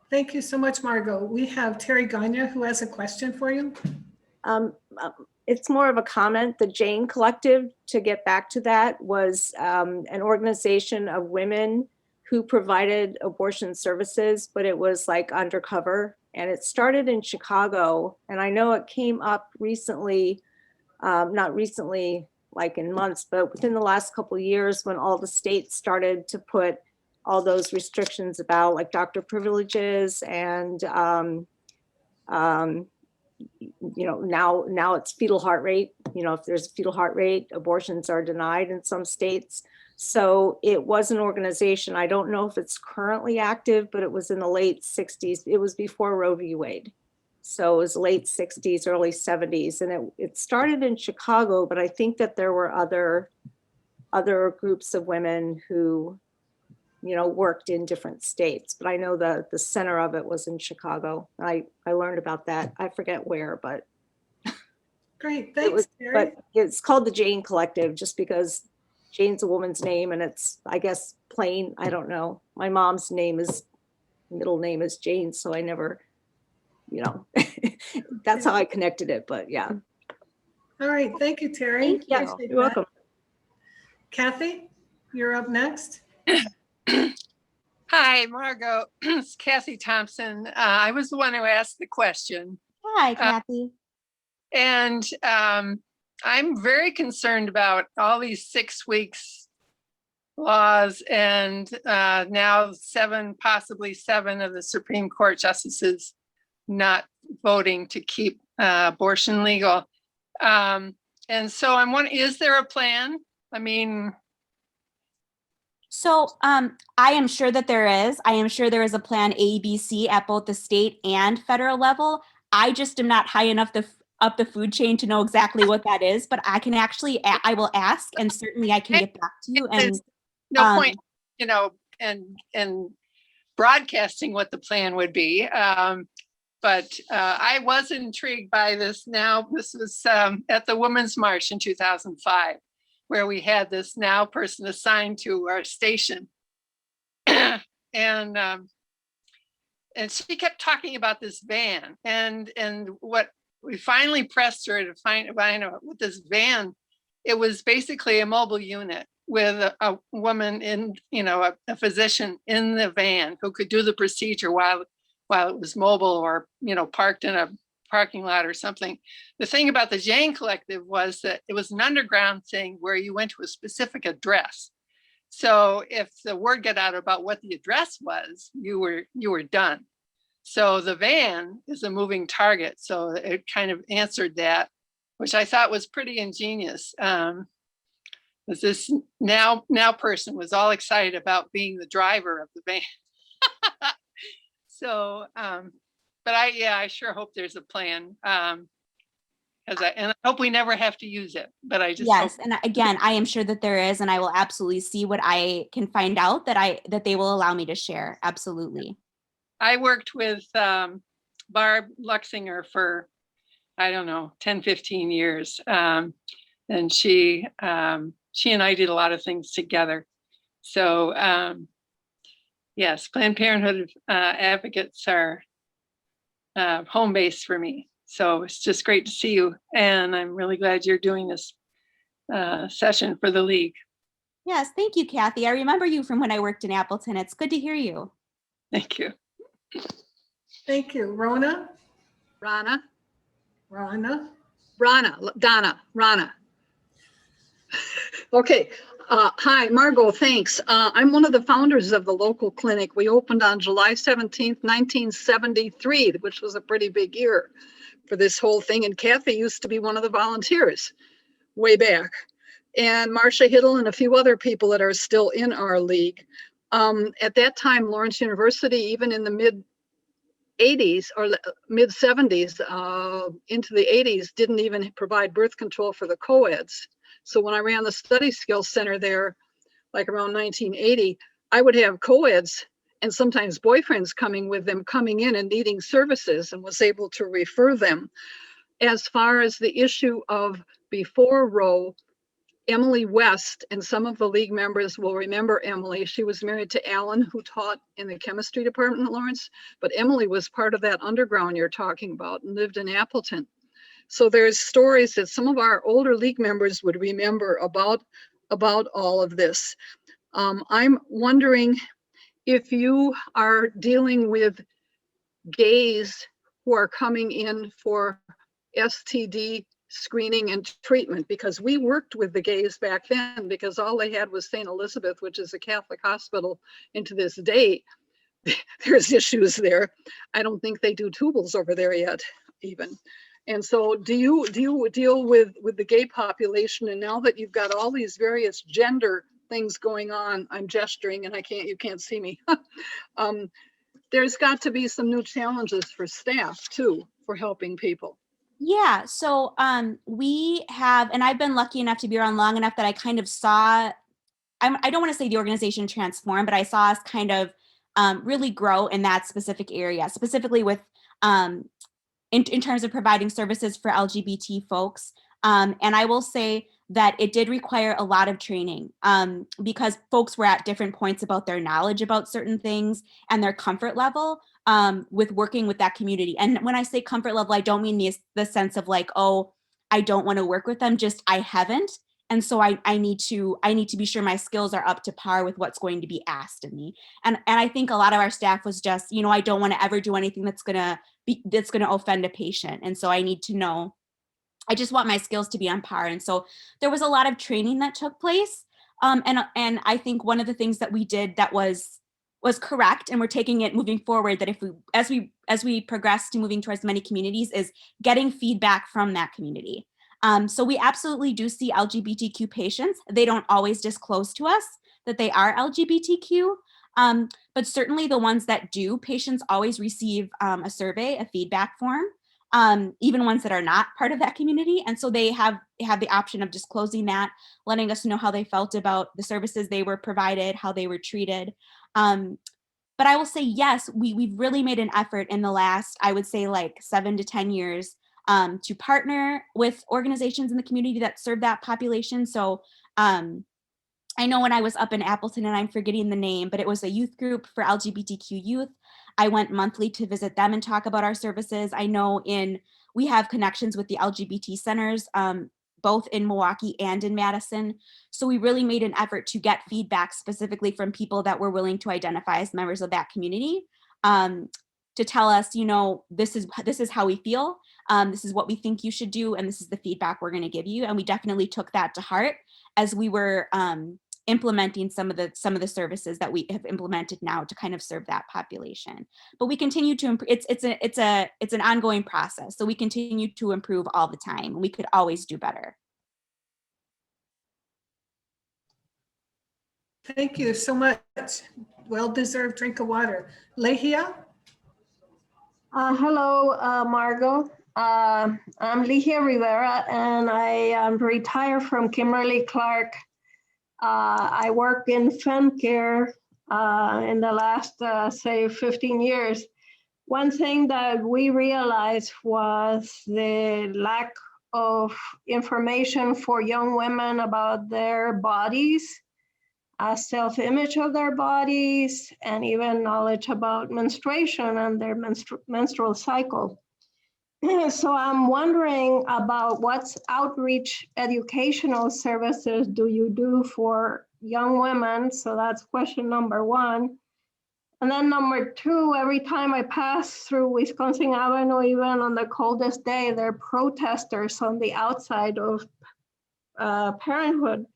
Thank you so much, Margo. We have Terry Gagne who has a question for you. It's more of a comment. The Jane Collective, to get back to that, was an organization of women who provided abortion services, but it was like undercover. And it started in Chicago. And I know it came up recently, not recently, like in months, but within the last couple of years when all the states started to put all those restrictions about like doctor privileges and now it's fetal heart rate. If there's a fetal heart rate, abortions are denied in some states. So it was an organization. I don't know if it's currently active, but it was in the late 60s. It was before Roe v. Wade. So it was late 60s, early 70s. And it started in Chicago, but I think that there were other groups of women who, worked in different states. But I know the center of it was in Chicago. I learned about that. I forget where, but Great, thanks, Terry. but it's called the Jane Collective just because Jane's a woman's name and it's, I guess, plain. I don't know. My mom's middle name is Jane, so I never, that's how I connected it. But yeah. All right, thank you, Terry. Yeah, Appreciate you're that. welcome. Kathy, you're up next. Hi, Margo. It's Kathy Thompson. I was the one who asked the question. Hi, Kathy. And I'm very concerned about all these 6 weeks laws and now possibly seven of the Supreme Court justices not voting to keep abortion legal. And so I'm wondering, is there a plan? I mean, So I am sure that there is. I am sure there is a plan A, B, C at both the state and federal level. I just am not high enough up the food chain to know exactly what that is, but I can actually, I will ask and certainly I can get back to you. And there's no point, and broadcasting what the plan would be. But I was intrigued by this now. This was at the Women's March in 2005. Where we had this now person assigned to our station. and she kept talking about this van and what we finally pressed her to find out with this van, it was basically a mobile unit with a woman in, a physician in the van who could do the procedure while it was mobile or, parked in a parking lot or something. The thing about the Jane Collective was that it was an underground thing where you went to a specific address. So if the word got out about what the address was, you were done. So the van is a moving target. So it kind of answered that, which I thought was pretty ingenious. This now person was all excited about being the driver of the van. So, but I sure hope there's a plan. And I hope we never have to use it, but I just Yes, hope. and again, I am sure that there is, and I will absolutely see what I can find out that they will allow me to share. Absolutely. I worked with Barb Luxinger for, I don't know, 10, 15 years. And she and I did a lot of things together. So yes, Planned Parenthood advocates are home base for me. So it's just great to see you. And I'm really glad you're doing this session for the League. Yes, thank you, Kathy. I remember you from when I worked in Appleton. It's good to hear you. Thank you. Thank you. Rona? Rana, Rana? Donna, Rana. Okay. Hi, Margo, thanks. I'm one of the founders of the local clinic. We opened on July 17th, 1973, which was a pretty big year for this whole thing. And Kathy used to be one of the volunteers way back. And Marcia Hiddle and a few other people that are still in our league. At that time, Lawrence University, even in the mid 80s or mid 70s into the 80s, didn't even provide birth control for the co-eds. So when I ran the Study Skills Center there, like around 1980, I would have co-eds and sometimes boyfriends coming with them, coming in and needing services, and was able to refer them. As far as the issue of before Roe, Emily West, and some of the league members will remember Emily. She was married to Alan, who taught in the chemistry department at Lawrence, but Emily was part of that underground you're talking about and lived in Appleton. So there's stories that some of our older league members would remember about all of this. I'm wondering if you are dealing with gays who are coming in for STD screening and treatment, because we worked with the gays back then, because all they had was St. Elizabeth, which is a Catholic hospital, and to this day, there's issues there. I don't think they do tubals over there yet, even. And so do you deal with the gay population? And now that you've got all these various gender things going on, I'm gesturing and you can't see me. There's got to be some new challenges for staff too, for helping people. Yeah, so we have, and I've been lucky enough to be around long enough that I kind of saw, I don't want to say the organization transform, but I saw us kind of really grow in that specific area, specifically with in terms of providing services for LGBT folks. And I will say that it did require a lot of training because folks were at different points about their knowledge about certain things and their comfort level with working with that community. And when I say comfort level, I don't mean the sense of like, oh, I don't want to work with them, just I haven't. And so I need to be sure my skills are up to par with what's going to be asked of me. And I think a lot of our staff was just, I don't want to ever do anything that's gonna offend a patient. And so I need to know, I just want my skills to be on par. And so there was a lot of training that took place. And I think one of the things that we did that was correct, and we're taking it moving forward, that as we progress to moving towards many communities, is getting feedback from that community. So we absolutely do see LGBTQ patients. They don't always disclose to us that they are LGBTQ, but certainly the ones that do, patients always receive a survey, a feedback form, even ones that are not part of that community. And so they have the option of disclosing that, letting us know how they felt about the services they were provided, how they were treated. But I will say, yes, we've really made an effort in the last, I would say like 7 to 10 years to partner with organizations in the community that serve that population. So I know when I was up in Appleton, and I'm forgetting the name, but it was a youth group for LGBTQ youth. I went monthly to visit them and talk about our services. I know we have connections with the LGBT centers, both in Milwaukee and in Madison. So we really made an effort to get feedback specifically from people that were willing to identify as members of that community, to tell us, this is how we feel. This is what we think you should do. And this is the feedback we're going to give you. And we definitely took that to heart as we were implementing some of the services that we have implemented now to kind of serve that population. But we continue to improve. It's an ongoing process. So we continue to improve all the time. We could always do better. Thank you so much. Well-deserved drink of water. Lehia? Hello, Margo. I'm Ligia Rivera, and I am retired from Kimberly-Clark. I work in FemCare in the last, say, 15 years. One thing that we realized was the lack of information for young women about their bodies, self-image of their bodies, and even knowledge about menstruation and their menstrual cycle. So I'm wondering about what's outreach educational services do you do for young women? So that's question number one. And then number two, every time I pass through Wisconsin Avenue, even on the coldest day, there are protesters on the outside of Parenthood.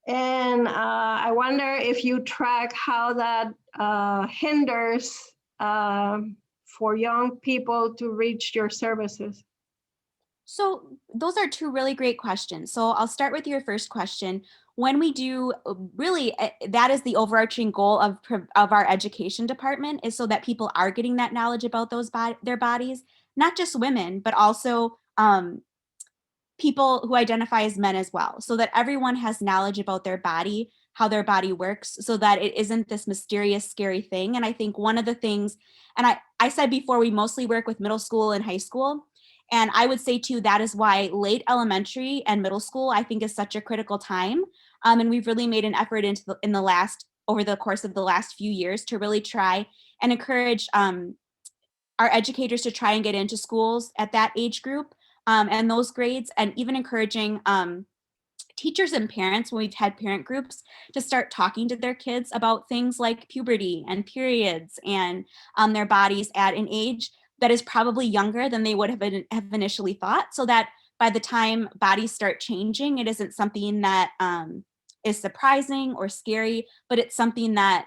And I wonder if you track how that hinders for young people to reach your services. So those are two really great questions. So I'll start with your first question. When we do, really, that is the overarching goal of our education department, is so that people are getting that knowledge about their bodies, not just women, but also people who identify as men as well, so that everyone has knowledge about their body, how their body works, so that it isn't this mysterious, scary thing. And I think one of the things, and I said before, we mostly work with middle school and high school. And I would say too, that is why late elementary and middle school, I think, is such a critical time. And we've really made an effort over the course of the last few years to really try and encourage our educators to try and get into schools at that age group and those grades, and even encouraging teachers and parents, when we've had parent groups, to start talking to their kids about things like puberty and periods and their bodies at an age that is probably younger than they would have initially thought, so that by the time bodies start changing, it isn't something that is surprising or scary, but it's something that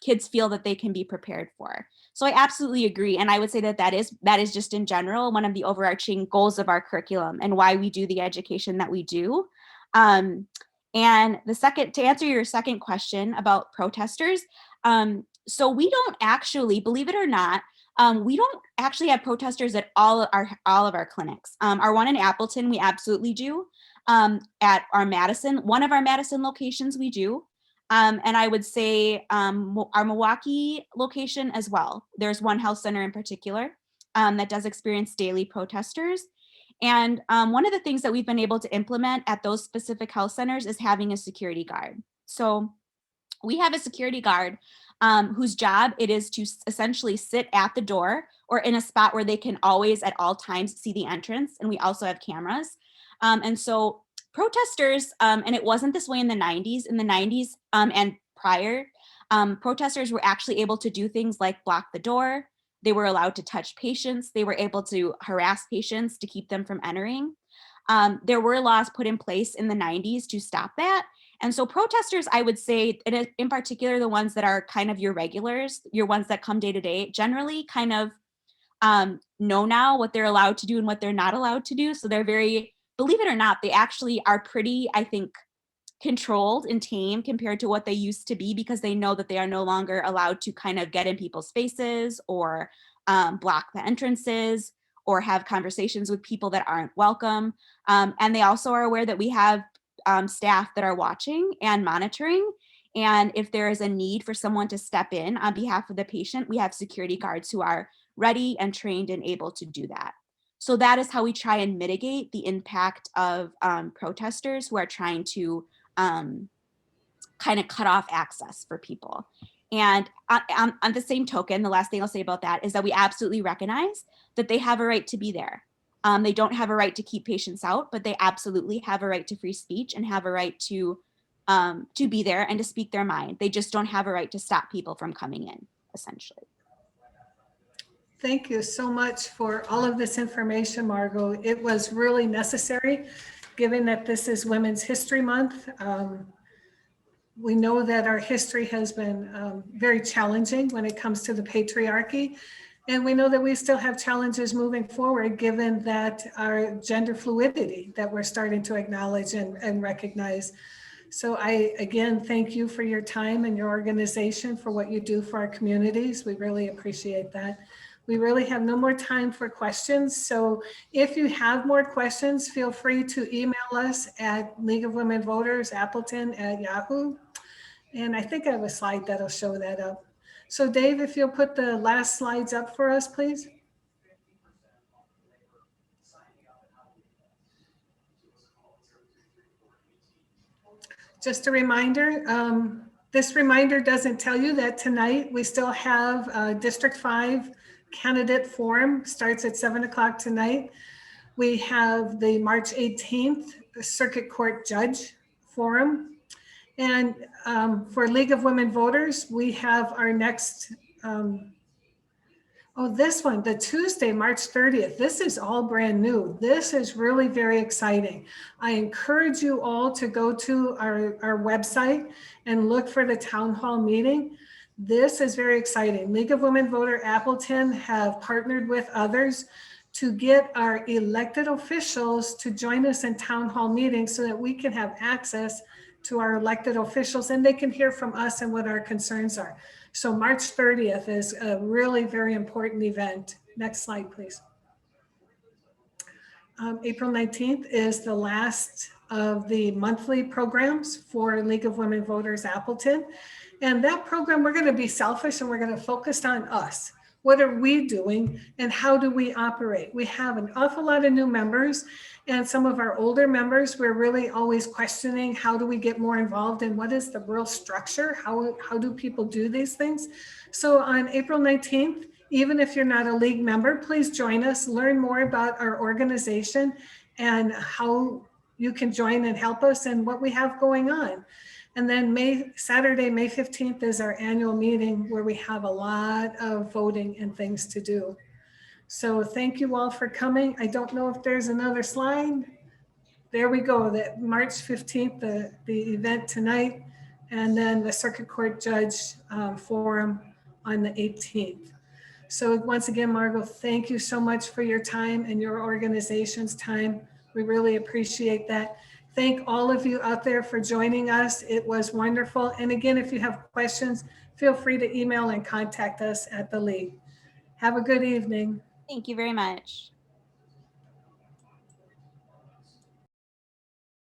kids feel that they can be prepared for. So I absolutely agree. And I would say that is just in general one of the overarching goals of our curriculum and why we do the education that we do. And to answer your second question about protesters, so we don't actually, believe it or not, we don't actually have protesters at all of our clinics. Our one in Appleton, we absolutely do. At one of our Madison locations, we do. And I would say our Milwaukee location as well. There's one health center in particular that does experience daily protesters. And one of the things that we've been able to implement at those specific health centers is having a security guard. So we have a security guard whose job it is to essentially sit at the door or in a spot where they can always at all times see the entrance. And we also have cameras. And so protesters, and it wasn't this way in the 90s. In the 90s and prior, protesters were actually able to do things like block the door. They were allowed to touch patients. They were able to harass patients to keep them from entering. There were laws put in place in the 90s to stop that. And so protesters, I would say, in particular, the ones that are kind of your regulars, your ones that come day to day, generally kind of know now what they're allowed to do and what they're not allowed to do. So they're very, believe it or not, they actually are pretty, I think, controlled and tame compared to what they used to be, because they know that they are no longer allowed to kind of get in people's faces or block the entrances or have conversations with people that aren't welcome. And they also are aware that we have staff that are watching and monitoring. And if there is a need for someone to step in on behalf of the patient, we have security guards who are ready and trained and able to do that. So that is how we try and mitigate the impact of protesters who are trying to kind of cut off access for people. And on the same token, the last thing I'll say about that is that we absolutely recognize that they have a right to be there. They don't have a right to keep patients out, but they absolutely have a right to free speech and have a right to be there and to speak their mind. They just don't have a right to stop people from coming in, essentially. Thank you so much for all of this information, Margo. It was really necessary, given that this is Women's History Month. We know that our history has been very challenging when it comes to the patriarchy. And we know that we still have challenges moving forward, given that our gender fluidity that we're starting to acknowledge and recognize. So I, again, thank you for your time and your organization for what you do for our communities. We really appreciate that. We really have no more time for questions. So if you have more questions, feel free to email us at League of Women Voters, Appleton at Yahoo. And I think I have a slide that'll show that up. So Dave, if you'll put the last slides up for us, please. Just a reminder, this reminder doesn't tell you that tonight we still have District 5 candidate forum, starts at 7 o'clock tonight. We have the March 18th Circuit Court Judge Forum. And for League of Women Voters, we have our next, this one, the Tuesday, March 30th. This is all brand new. This is really very exciting. I encourage you all to go to our website and look for the town hall meeting. This is very exciting. League of Women Voter Appleton have partnered with others to get our elected officials to join us in town hall meetings so that we can have access to our elected officials and they can hear from us and what our concerns are. So March 30th is a really very important event. Next slide, please. April 19th is the last of the monthly programs for League of Women Voters Appleton. And that program, we're going to be selfish and we're going to focus on us. What are we doing and how do we operate? We have an awful lot of new members and some of our older members, we're really always questioning how do we get more involved and what is the real structure? How do people do these things? So on April 19th, even if you're not a league member, please join us, learn more about our organization and how you can join and help us and what we have going on. And then Saturday, May 15th is our annual meeting where we have a lot of voting and things to do. So thank you all for coming. I don't know if there's another slide. There we go, that March 15th, the event tonight, and then the Circuit Court Judge Forum on the 18th. So once again, Margo, thank you so much for your time and your organization's time. We really appreciate that. Thank all of you out there for joining us. It was wonderful. And again, if you have questions, feel free to email and contact us at the League. Have a good evening. Thank you very much.